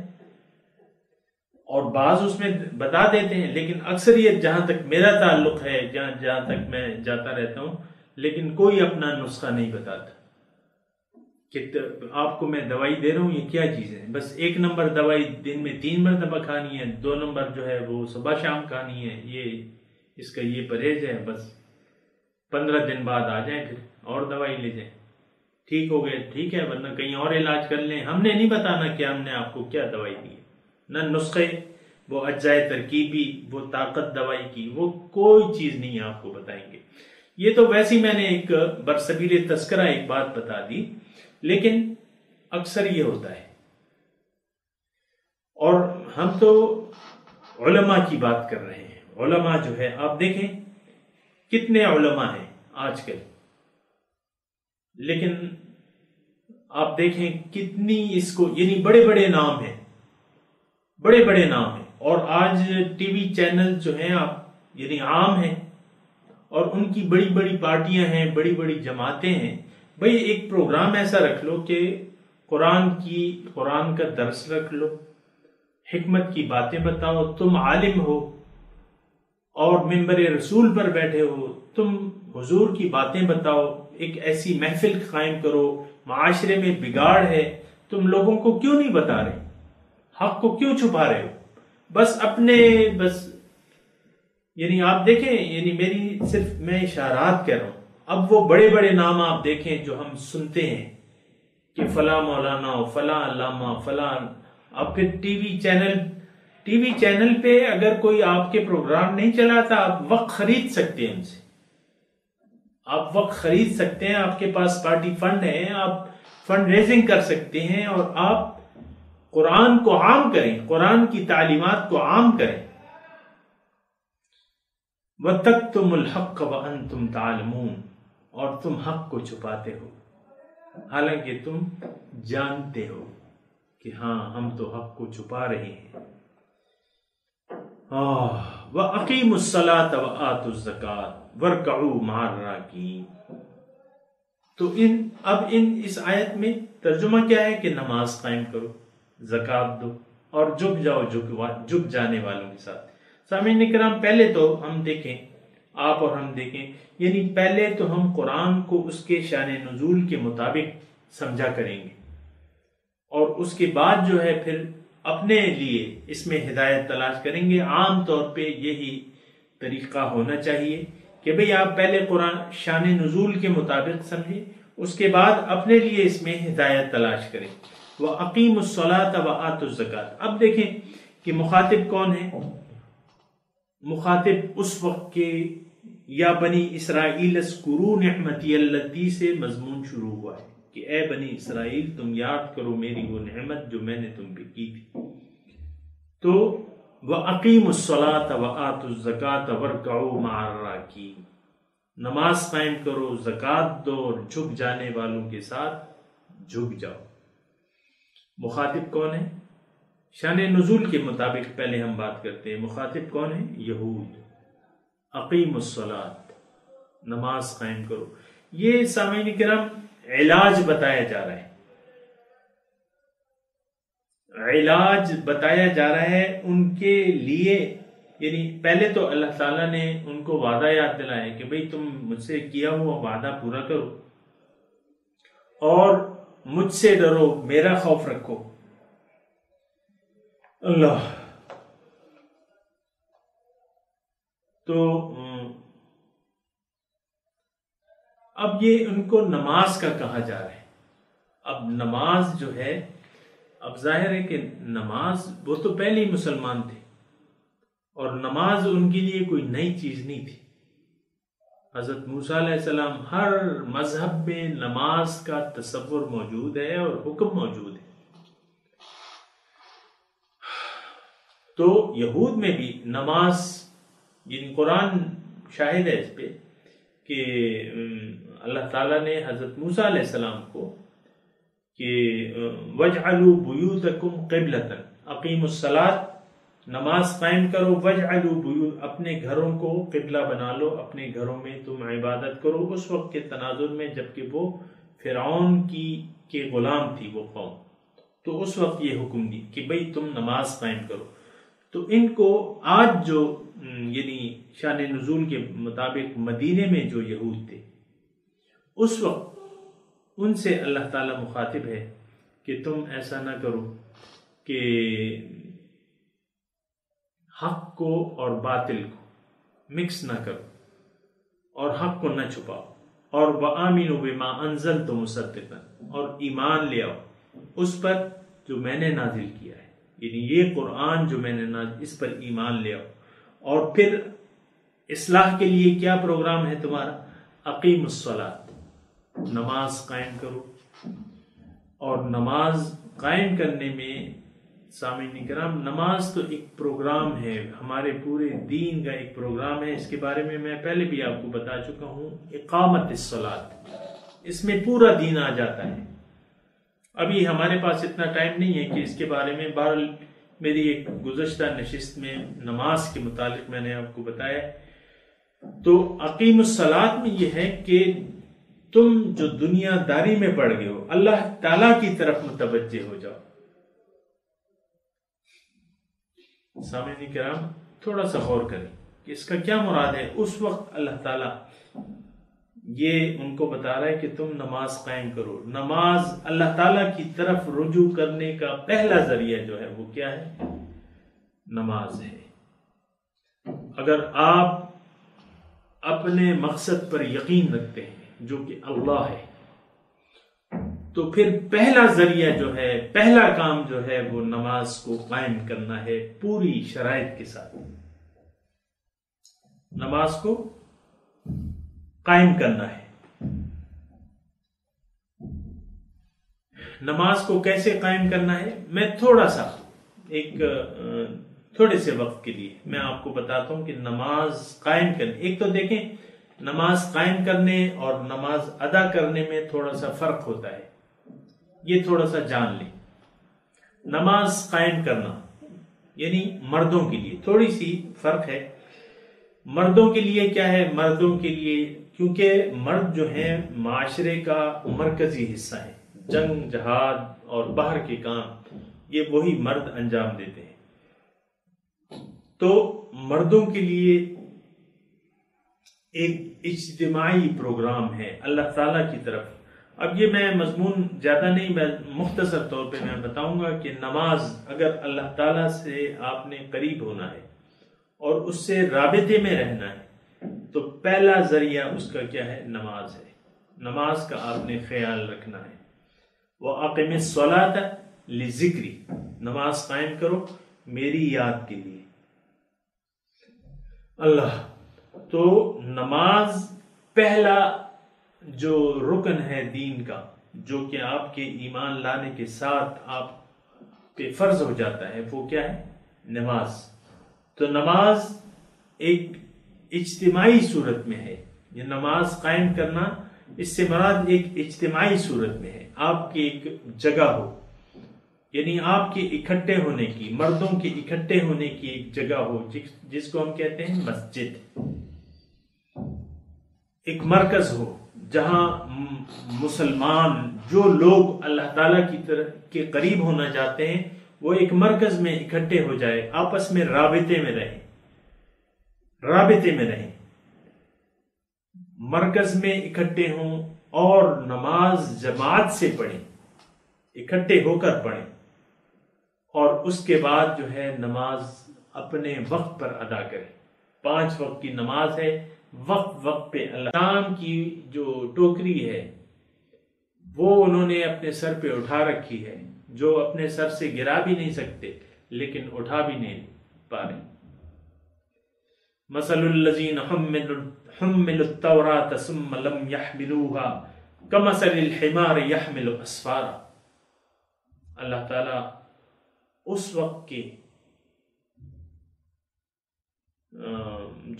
اور بعض اس میں بتا دیتے ہیں، لیکن اکثریت جہاں تک میرا تعلق ہے، جہاں تک میں جاتا رہتا ہوں، لیکن کوئی اپنا نسخہ نہیں بتاتا کہ آپ کو میں دوائی دے رہا ہوں، یہ کیا چیز ہے. بس 1 نمبر دوائی دن میں 3 مرتبہ کھانی ہے، 2 نمبر جو ہے وہ صبح شام کھانی ہے، یہ اس کا یہ پرہیز ہے. بس 15 دن بعد آ جائیں پھر اور دوائی لے جائیں، ٹھیک ہو گئے ٹھیک ہے، ورنہ کہیں اور علاج کر لیں. ہم نے نہیں بتانا کہ ہم نے آپ کو کیا دوائی دی ہے، نہ نسخے، وہ اجزائے ترکیبی، وہ طاقت دوائی کی، وہ کوئی چیز نہیں آپ کو بتائیں گے. یہ تو ویسی میں نے ایک برسبیل تذکرہ ایک بات بتا دی، لیکن اکثر یہ ہوتا ہے. اور ہم تو علماء کی بات کر رہے ہیں. علماء جو ہے آپ دیکھیں کتنے علماء ہیں آج کل، لیکن آپ دیکھیں کتنی اس کو یعنی بڑے بڑے نام ہیں، بڑے بڑے نام ہیں. اور آج ٹی وی چینل جو ہیں آپ یعنی عام ہیں، اور ان کی بڑی بڑی پارٹیاں ہیں، بڑی بڑی جماعتیں ہیں. بھئی ایک پروگرام ایسا رکھ لو کہ قرآن کا درس رکھ لو، حکمت کی باتیں بتاؤ، تم عالم ہو اور منبر رسول پر بیٹھے ہو، تم حضور کی باتیں بتاؤ. ایک ایسی محفل قائم کرو، معاشرے میں بگاڑ ہے، تم لوگوں کو کیوں نہیں بتا رہے، حق کو کیوں چھپا رہے ہو؟ بس یعنی آپ دیکھیں، یعنی میری صرف میں اشارات کہہ رہا ہوں. اب وہ بڑے بڑے نام آپ دیکھیں جو ہم سنتے ہیں کہ فلاں مولانا، فلاں علامہ، فلاں. اب پھر ٹی وی چینل پہ اگر کوئی آپ کے پروگرام نہیں چلاتا، آپ وقت خرید سکتے ہیں ان سے، آپ وقت خرید سکتے ہیں، آپ کے پاس پارٹی فنڈ ہے، آپ فنڈ ریزنگ کر سکتے ہیں، اور آپ قرآن کو عام کریں، قرآن کی تعلیمات کو عام کریں. وَتَكْتُمُ الْحَقَّ وَأَنْتُمْ تَعْلَمُونَ، اور تم حق کو چھپاتے ہو حالانکہ تم جانتے ہو کہ ہاں ہم تو حق کو چھپا رہے ہیں. وَأَقِيمُوا الصَّلَاةَ وَآتُوا الزَّكَاةَ وَارْكَعُوا مَعَ الرَّاكِعِينَ. تو اس آیت میں ترجمہ کیا ہے کہ نماز قائم کرو، زکوٰۃ دو اور جھک جاؤ جھک جانے والوں کے ساتھ۔ سامعین کرام، پہلے تو ہم دیکھیں، آپ اور ہم دیکھیں، یعنی پہلے تو ہم قرآن کو اس کے شان نزول کے مطابق سمجھا کریں گے، اور اس کے بعد جو ہے پھر اپنے لیے اس میں ہدایت تلاش کریں گے۔ عام طور پہ یہی طریقہ ہونا چاہیے کہ بھئی آپ پہلے قرآن شان نزول کے مطابق سمجھیں، اس کے بعد اپنے لیے اس میں ہدایت تلاش کریں۔ وَأَقِيمُوا الصَّلَاةَ وَآتُوا الزَّكَاةَ۔ اب دیکھیں کہ مخاطب کون ہے؟ مخاطب اس وقت کے یا بنی اسرائیل اذکروا نعمتی اللتی سے مضمون شروع ہوا ہے کہ اے بنی اسرائیل تم یاد کرو میری وہ نعمت جو میں نے تم پہ کی تھی۔ تو وَأَقِيمُوا الصَّلَاةَ وَآتُوا الزَّكَاةَ وَارْكَعُوا مَعَ الرَّاكِعِينَ، نماز قائم کرو، زکوٰۃ دو اور جھک جانے والوں کے ساتھ جھک جاؤ۔ مخاطب کون ہے؟ شان نزول کے مطابق پہلے ہم بات کرتے ہیں، مخاطب کون ہے؟ یہود۔ اقیم الصلاۃ، نماز قائم کرو۔ یہ سامعین کرام علاج بتایا جا رہا ہے، علاج بتایا جا رہا ہے ان کے لیے، یعنی پہلے تو اللہ تعالیٰ نے ان کو وعدہ یاد دلایا کہ بھئی تم مجھ سے کیا ہوا وعدہ پورا کرو اور مجھ سے ڈرو، میرا خوف رکھو۔ اللہ، تو اب یہ ان کو نماز کا کہا جا رہا ہے۔ اب نماز جو ہے، اب ظاہر ہے کہ نماز، وہ تو پہلے ہی مسلمان تھے اور نماز ان کے لیے کوئی نئی چیز نہیں تھی۔ حضرت موسیٰ علیہ السلام، ہر مذہب میں نماز کا تصور موجود ہے اور حکم موجود ہے۔ تو یہود میں بھی نماز، یعنی قرآن شاہد ہے اس پہ کہ اللہ تعالیٰ نے حضرت موسیٰ علیہ السلام کو کہ وَاجْعَلُوا بُيُوتَكُمْ قِبْلَةً، اقیموا الصلاۃ، نماز قائم کرو، وَاجْعَلُوا بُيُوتَ، اپنے گھروں کو قبلہ بنا لو، اپنے گھروں میں تم عبادت کرو۔ اس وقت کے تناظر میں جبکہ وہ فرعون کے غلام تھی وہ قوم، تو اس وقت یہ حکم دی کہ بھئی تم نماز قائم کرو۔ تو ان کو آج جو یعنی شان نزول کے مطابق مدینے میں جو یہود تھے، اس وقت ان سے اللہ تعالیٰ مخاطب ہے کہ تم ایسا نہ کرو کہ حق کو اور باطل کو مکس نہ کرو اور حق کو نہ چھپاؤ، اور وَآمِنُوا بِمَا أَنزَلْتُ مُصَدِّقًا، اور ایمان لے آؤ اس پر جو میں نے نازل کیا ہے، یعنی یہ قرآن جو میں نے نازل، اس پر ایمان لے آؤ۔ اور پھر اصلاح کے لیے کیا پروگرام ہے تمہارا؟ اقیم الصلاۃ، نماز قائم کرو۔ اور نماز قائم کرنے میں سامعین کرام، نماز تو ایک پروگرام ہے، ہمارے پورے دین کا ایک پروگرام ہے۔ اس کے بارے میں پہلے بھی آپ کو بتا چکا ہوں، اقامت الصلاۃ، اس میں پورا دین آ جاتا ہے۔ ابھی ہمارے پاس اتنا ٹائم نہیں ہے کہ اس کے بارے میں، بہرحال میری ایک گزشتہ نشست میں نماز کے متعلق میں نے آپ کو بتایا۔ تو اقیم الصلاۃ میں یہ ہے کہ تم جو دنیا داری میں پڑ گئے ہو، اللہ تعالیٰ کی طرف متوجہ ہو جاؤ۔ سامعین کرام تھوڑا سا غور کریں کہ اس کا کیا مراد ہے۔ اس وقت اللہ تعالیٰ یہ ان کو بتا رہا ہے کہ تم نماز قائم کرو۔ نماز اللہ تعالیٰ کی طرف رجوع کرنے کا پہلا ذریعہ جو ہے وہ کیا ہے؟ نماز ہے۔ اگر آپ اپنے مقصد پر یقین رکھتے ہیں جو کہ اللہ ہے، تو پھر پہلا ذریعہ جو ہے، پہلا کام جو ہے وہ نماز کو قائم کرنا ہے، پوری شرائط کے ساتھ نماز کو قائم کرنا ہے۔ نماز کو کیسے قائم کرنا ہے، میں تھوڑا سا تھوڑے سے وقت کے لیے میں آپ کو بتاتا ہوں کہ نماز قائم کرنے، ایک تو دیکھیں نماز قائم کرنے اور نماز ادا کرنے میں تھوڑا سا فرق ہوتا ہے، یہ تھوڑا سا جان لیں۔ نماز قائم کرنا یعنی مردوں کے لیے تھوڑی سی فرق ہے۔ مردوں کے لیے کیا ہے؟ مردوں کے لیے کیونکہ مرد جو ہیں معاشرے کا مرکزی حصہ ہے، جنگ جہاد اور باہر کے کام یہ وہی مرد انجام دیتے ہیں۔ تو مردوں کے لیے ایک اجتماعی پروگرام ہے اللہ تعالیٰ کی طرف۔ اب یہ میں مضمون زیادہ نہیں، میں مختصر طور پہ میں بتاؤں گا کہ نماز، اگر اللہ تعالیٰ سے آپ نے قریب ہونا ہے اور اس سے رابطے میں رہنا ہے تو پہلا ذریعہ اس کا کیا ہے؟ نماز ہے۔ نماز کا آپ نے خیال رکھنا ہے۔ وَأَقِمِ الصَّلَاةَ لِذِكْرِي، نماز قائم کرو میری یاد کے لیے۔ اللہ، تو نماز پہلا جو رکن ہے دین کا، جو کہ آپ کے ایمان لانے کے ساتھ آپ پہ فرض ہو جاتا ہے، وہ کیا ہے؟ نماز۔ تو نماز ایک اجتماعی صورت میں ہے، یہ نماز قائم کرنا اس سے مراد ایک اجتماعی صورت میں ہے، آپ کی ایک جگہ ہو، یعنی آپ کے اکٹھے ہونے کی، مردوں کے اکٹھے ہونے کی ایک جگہ ہو، جس کو ہم کہتے ہیں مسجد، ایک مرکز ہو جہاں مسلمان جو لوگ اللہ تعالیٰ کی طرف کے قریب ہونا چاہتے ہیں وہ ایک مرکز میں اکٹھے ہو جائے، آپس میں رابطے میں رہیں، مرکز میں اکٹھے ہوں اور نماز جماعت سے پڑھیں، اکٹھے ہو کر پڑھیں، اور اس کے بعد جو ہے نماز اپنے وقت پر ادا کریں۔ 5 وقت کی نماز ہے، وقت پہ اللہ۔ شام کی جو ٹوکری ہے وہ انہوں نے اپنے سر پہ اٹھا رکھی ہے، جو اپنے سر سے گرا بھی نہیں سکتے لیکن اٹھا بھی نہیں پا رہے۔ مثل الذین حملوا التوراة ثم لم يحملوها كمثل الحمار يحمل اسفارا۔ اللہ تعالیٰ اس وقت کے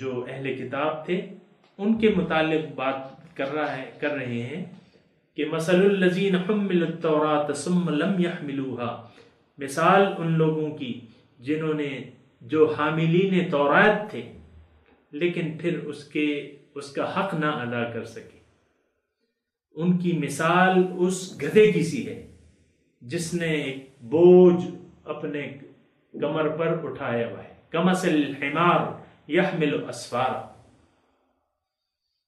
جو اہل کتاب تھے ان کے متعلق بات کر رہے ہیں کہ مثل الذین حملوا التوراة ثم لم يحملوها، مثال ان لوگوں کی جنہوں نے، جو حاملین تورات تھے لیکن پھر اس کا حق نہ ادا کر سکے۔ ان کی مثال اس گدھے کی سی ہے جس نے ایک بوجھ اپنے کمر پر اٹھایا ہوا ہے۔ کمثل الحمار یحمل اسفارا،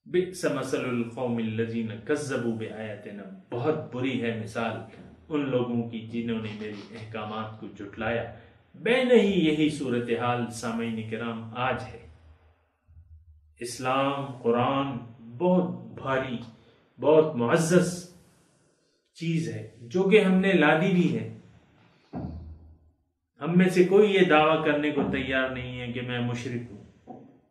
بئس مثل القوم الذین کذبوا بآیاتنا، بہت بری ہے مثال ان لوگوں کی جنہوں نے میری احکامات کو جھٹلایا۔ بے نہیں یہی صورتحال سامعین کرام آج ہے۔ اسلام، قرآن بہت بھاری، بہت معزز چیز ہے جو کہ ہم نے لا دی بھی ہے۔ ہم میں سے کوئی یہ دعویٰ کرنے کو تیار نہیں ہے کہ میں مشرک ہوں،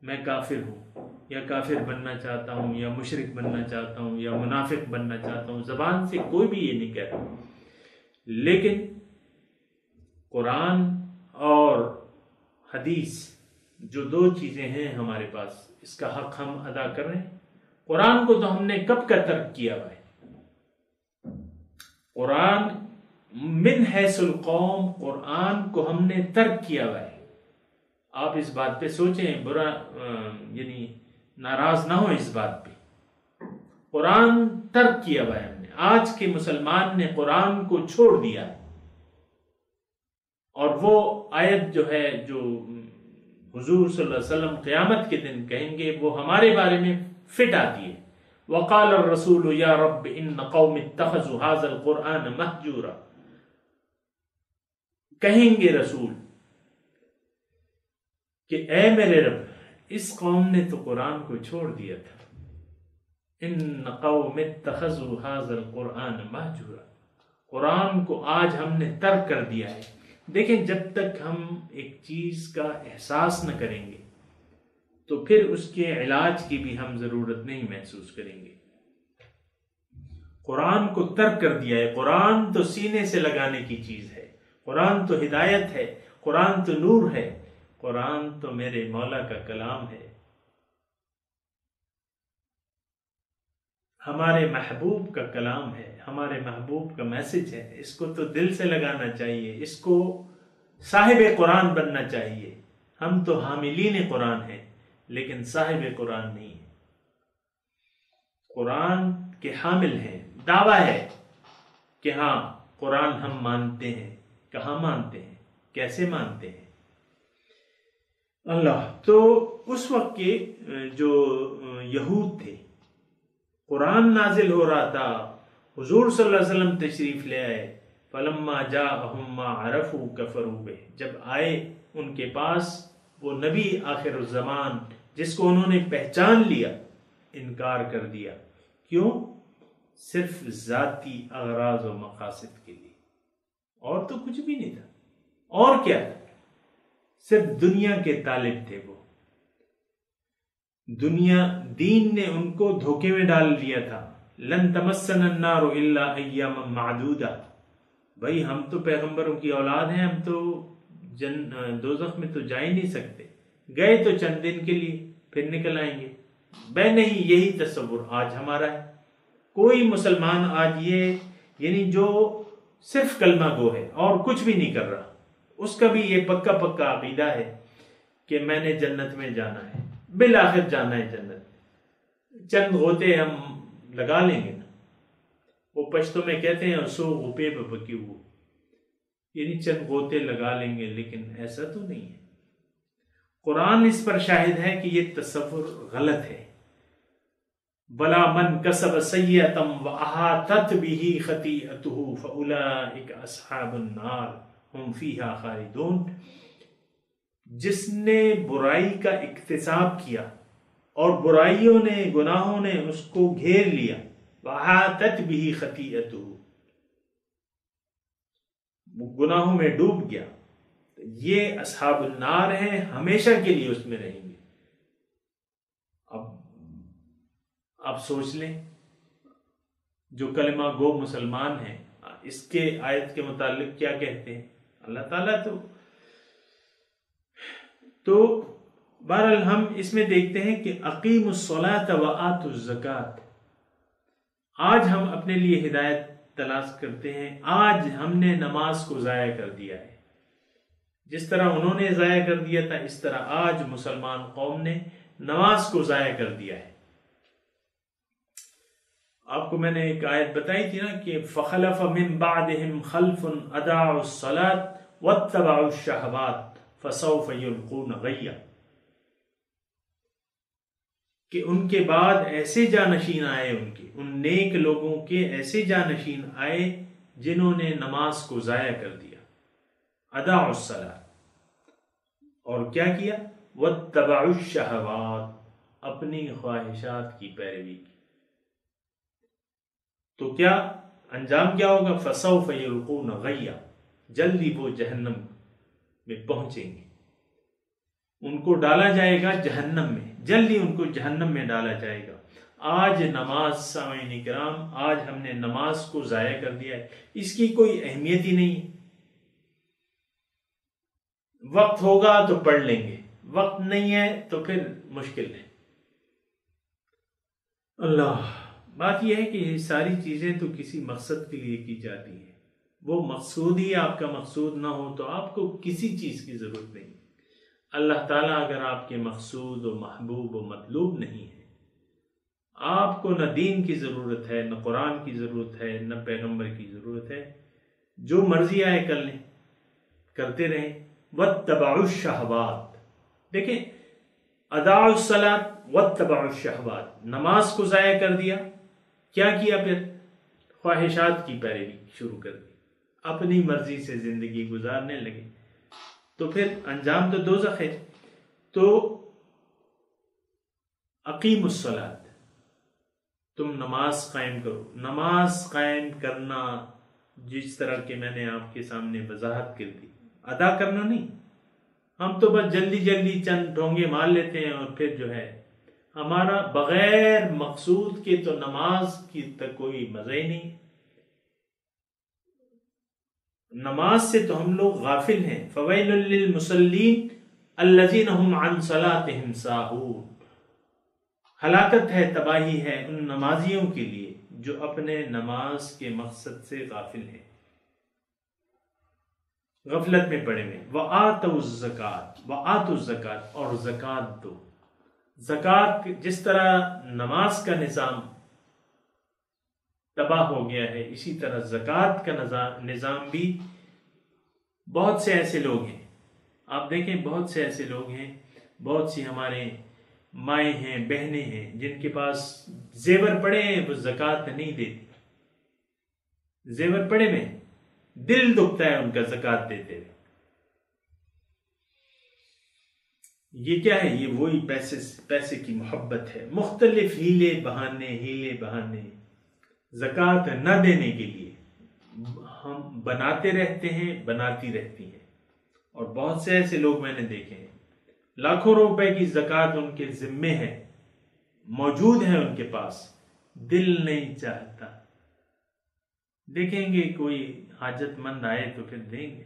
میں کافر ہوں، یا کافر بننا چاہتا ہوں، یا مشرک بننا چاہتا ہوں، یا منافق بننا چاہتا ہوں۔ زبان سے کوئی بھی یہ نہیں کہتا، لیکن قرآن اور حدیث جو 2 چیزیں ہیں ہمارے پاس، اس کا حق ہم ادا کر رہے ہیں۔ قرآن کو تو ہم نے کب کا ترک کیا ہوا ہے۔ قرآن من حیث القوم، قرآن کو ہم نے ترک کیا ہوا ہے۔ آپ اس بات پہ سوچیں، برا یعنی ناراض نہ ہو اس بات پہ۔ قرآن ترک کیا ہوا ہے ہم نے۔ آج کے مسلمان نے قرآن کو چھوڑ دیا، اور وہ آیت جو ہے جو حضور صلی اللہ علیہ وسلم قیامت کے دن کہیں گے وہ ہمارے بارے میں فٹ آتی ہے۔ وقال الرسول یا رب ان قوم اتخذوا هذا القرآن مہجورا، کہیں گے رسول کہ اے میرے رب اس قوم نے تو قرآن کو چھوڑ دیا تھا۔ ان قوم اتخذوا هذا القرآن مہجورا، قرآن کو آج ہم نے ترک کر دیا ہے۔ دیکھیں، جب تک ہم ایک چیز کا احساس نہ کریں گے تو پھر اس کے علاج کی بھی ہم ضرورت نہیں محسوس کریں گے۔ قرآن کو ترک کر دیا ہے۔ قرآن تو سینے سے لگانے کی چیز ہے، قرآن تو ہدایت ہے، قرآن تو نور ہے، قرآن تو میرے مولا کا کلام ہے، ہمارے محبوب کا کلام ہے، ہمارے محبوب کا میسج ہے۔ اس کو تو دل سے لگانا چاہیے، اس کو صاحب قرآن بننا چاہیے۔ ہم تو حاملین قرآن ہیں لیکن صاحب قرآن نہیں ہیں۔ قرآن کے حامل ہیں، دعویٰ ہے کہ ہاں قرآن ہم مانتے ہیں، کہاں مانتے ہیں، کیسے مانتے ہیں اللہ۔ تو اس وقت کے جو یہود تھے، قرآن نازل ہو رہا تھا، حضور صلی اللہ علیہ وسلم تشریف لے آئے، فلما جاءہم ما عرفوا کفروا بہ، جب آئے ان کے پاس وہ نبی آخر الزمان جس کو انہوں نے پہچان لیا، انکار کر دیا۔ کیوں؟ صرف ذاتی اغراض و مقاصد کے لیے، اور تو کچھ بھی نہیں تھا۔ اور کیا تھا؟ صرف دنیا کے طالب تھے وہ، دنیا، دین نے ان کو دھوکے میں ڈال دیا تھا۔ لن تمسنا النار الا ایاما معدودہ، بھائی ہم تو پیغمبروں کی اولاد ہیں، ہم تو دوزخ میں تو جا ہی نہیں سکتے، گئے تو چند دن کے لیے پھر نکل آئیں گے۔ بے نہیں، یہی تصور آج ہمارا ہے۔ کوئی مسلمان آج یہ یعنی جو صرف کلمہ گو ہے اور کچھ بھی نہیں کر رہا، اس کا بھی یہ پکا پکا عقیدہ ہے کہ میں نے جنت میں جانا ہے، بالآخر جانا ہے جنت، چند غوطے ہم لگا لیں گے نا، وہ پشتوں میں کہتے ہیں سو غپے پہ پکی وہ، یعنی چند غوطے لگا لیں گے، لیکن ایسا تو نہیں ہے۔ قرآن اس پر شاہد ہے کہ یہ تصور غلط ہے۔ بلا من کسب سیئۃ واحاطت بہ خطیئتہ فاولئک اصحاب النار ہم فیہا خالدون، جس نے برائی کا اکتساب کیا اور برائیوں نے، گناہوں نے اس کو گھیر لیا، واحاطت بہ خطیئتہ، گناہوں میں ڈوب گیا، یہ اصحاب النار ہیں، ہمیشہ کے لیے اس میں رہیں گے۔ اب آپ سوچ لیں، جو کلمہ گو مسلمان ہیں اس کے آیت کے متعلق کیا کہتے ہیں اللہ تعالیٰ؟ تو بہرحال ہم اس میں دیکھتے ہیں کہ اقیموا الصلاۃ وآتوا الزکاۃ، آج ہم اپنے لیے ہدایت تلاش کرتے ہیں، آج ہم نے نماز کو ضائع کر دیا ہے، جس طرح انہوں نے ضائع کر دیا تھا اس طرح آج مسلمان قوم نے نماز کو ضائع کر دیا ہے۔ آپ کو میں نے ایک آیت بتائی تھی نا کہ فخلف من بعدهم خلف اضاعوا الصلاۃ واتبعوا الشہوات فسوف یلقون غیا، کہ ان کے بعد ایسے جانشین آئے، ان نیک لوگوں کے ایسے جانشین آئے جنہوں نے نماز کو ضائع کر دیا، اضاعوا الصلاۃ، اور کیا کیا؟ واتبعوا الشہوات، اپنی خواہشات کی پیروی کی۔ تو کیا انجام کیا ہوگا؟ فسوف یلقون غیا، جلدی وہ جہنم میں پہنچیں گے، ان کو ڈالا جائے گا جہنم میں، جلدی ان کو جہنم میں ڈالا جائے گا۔ آج نماز، سامعین کرام، آج ہم نے نماز کو ضائع کر دیا ہے، اس کی کوئی اہمیت ہی نہیں ہے۔ وقت ہوگا تو پڑھ لیں گے، وقت نہیں ہے تو پھر مشکل ہے۔ اللہ، بات یہ ہے کہ یہ ساری چیزیں تو کسی مقصد کے لیے کی جاتی ہیں، وہ مقصود ہی آپ کا مقصود نہ ہو تو آپ کو کسی چیز کی ضرورت نہیں۔ اللہ تعالیٰ اگر آپ کے مقصود و محبوب و مطلوب نہیں ہے، آپ کو نہ دین کی ضرورت ہے، نہ قرآن کی ضرورت ہے، نہ پیغمبر کی ضرورت ہے، جو مرضی آئے کر لیں، کرتے رہیں۔ واتبعوا الشہوات، دیکھیں، اضاعوا الصلاۃ واتبعوا الشہوات، نماز کو ضائع کر دیا، کیا کیا پھر؟ خواہشات کی پیروی شروع کر دی، اپنی مرضی سے زندگی گزارنے لگے، تو پھر انجام تو دوزخ ہے۔ تو اقیم الصلاۃ، تم نماز قائم کرو۔ نماز قائم کرنا جس طرح کہ میں نے آپ کے سامنے وضاحت کر دی، ادا کرنا نہیں۔ ہم تو بس جلدی جلدی چند ڈھونگے مار لیتے ہیں اور پھر جو ہے ہمارا بغیر مقصود کے تو نماز کی تک کوئی مزہ ہی نہیں۔ نماز سے تو ہم لوگ غافل ہیں۔ فویل للمصلین الذین هم عن صلاتهم ساہون، ہلاکت ہے، تباہی ہے ان نمازیوں کے لیے جو اپنے نماز کے مقصد سے غافل ہیں، غفلت میں پڑے ہوئے۔ وآتوا الزکاۃ، وآتوا الزکاۃ، اور زکوٰۃ دو۔ زکوٰۃ جس طرح نماز کا نظام تباہ ہو گیا ہے، اسی طرح زکوٰۃ کا نظام بھی بہت سے ایسے لوگ ہیں، آپ دیکھیں بہت سے ایسے لوگ ہیں، بہت سی ہمارے مائیں ہیں، بہنیں ہیں جن کے پاس زیور پڑے ہیں، وہ زکوٰۃ نہیں دیتی، زیور پڑے میں دل دکھتا ہے ان کا زکوٰۃ دیتے ہوئے۔ یہ کیا ہے؟ یہ وہی پیسے کی محبت ہے، مختلف ہیلے بہانے زکوٰۃ نہ دینے کے لیے ہم بناتے رہتے ہیں، بناتی رہتی ہیں۔ اور بہت سے ایسے لوگ میں نے دیکھے ہیں، لاکھوں روپے کی زکوٰۃ ان کے ذمے ہے، موجود ہے ان کے پاس، دل نہیں چاہتا۔ دیکھیں گے کوئی حاجت مند آئے تو پھر دیں گے۔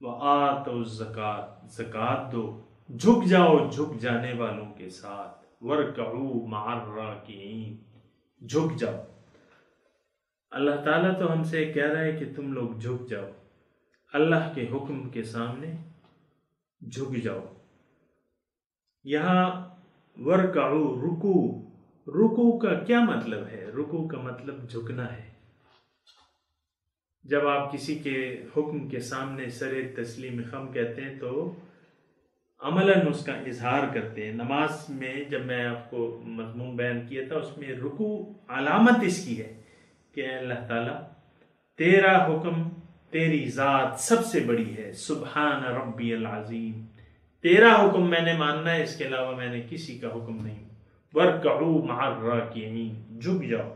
وَآتُوا الزَّکَاۃَ، زکوٰۃ دو، جھک جاؤ جھک جانے والوں کے ساتھ، وَارْكَعُوا مَعَ الرَّاكِعِينَ، جھک جاؤ۔ اللہ تعالیٰ تو ہم سے کہہ رہا ہے کہ تم لوگ جھک جاؤ، اللہ کے حکم کے سامنے جھک جاؤ۔ یہاں وَارْكَعُوا، رکوع کا کیا مطلب ہے؟ رکوع کا مطلب جھکنا ہے۔ جب آپ کسی کے حکم کے سامنے سر تسلیم خم کہتے ہیں تو عملاً اس کا اظہار کرتے ہیں۔ نماز میں جب میں آپ کو مضمون بیان کیا تھا، اس میں رکوع علامت اس کی ہے کہ اے اللہ تعالیٰ تیرا حکم، تیری ذات سب سے بڑی ہے، سبحان ربی العظیم، تیرا حکم میں نے ماننا ہے، اس کے علاوہ میں نے کسی کا حکم نہیں۔ وَارْكَعُوا مَعَ الرَّاكِعِينَ، جھک جاؤ۔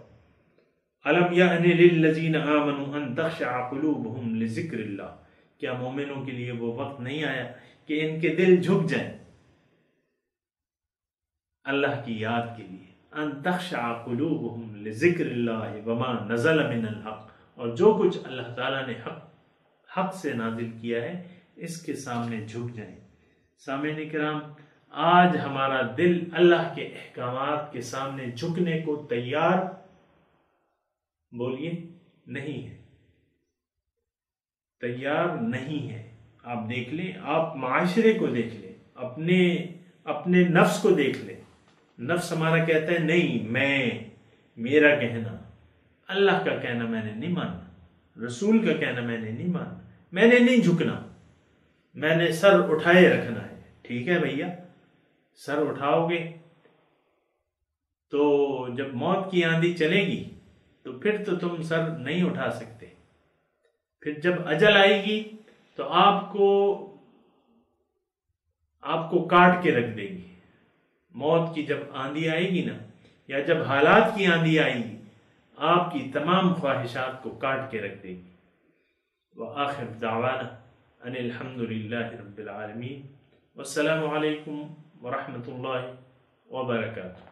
أَلَمْ يَأْنِ لِلَّذِينَ آمَنُوا أَن تَخْشَعَ قُلُوبُهُمْ لِذِكْرِ اللَّهِ، کیا مومنوں کے لیے وہ وقت نہیں آیا کہ ان کے دل جھک جائیں اللہ کی یاد کے لیے؟ أَن تَخْشَعَ قُلُوبُهُمْ لِذِكْرِ اللَّهِ وَمَا نَزَلَ مِنَ الْحَقِّ، اور جو کچھ اللہ تعالیٰ نے حق سے نازل کیا ہے اس کے سامنے جھک جائیں۔ سامعین کرام، آج ہمارا دل اللہ کے احکامات کے سامنے جھکنے کو تیار بولیے نہیں ہے، تیار نہیں ہے۔ آپ دیکھ لیں، آپ معاشرے کو دیکھ لیں، اپنے نفس کو دیکھ لیں۔ نفس ہمارا کہتا ہے نہیں، میرا کہنا، اللہ کا کہنا میں نے نہیں ماننا، رسول کا کہنا میں نے نہیں ماننا، میں نے نہیں جھکنا، میں نے سر اٹھائے رکھنا ہے۔ ٹھیک ہے بھیا، سر اٹھاؤ گے تو جب موت کی آندھی چلے گی تو پھر تو تم سر نہیں اٹھا سکتے، پھر جب اجل آئے گی تو آپ کو کاٹ کے رکھ دے گی۔ موت کی جب آندھی آئے گی نا، یا جب حالات کی آندھی آئے گی، آپ کی تمام خواہشات کو کاٹ کے رکھ دے گی۔ وآخر دعوانا ان الحمد للہ رب العالمین، والسلام علیکم ورحمۃ اللہ وبرکاتہ۔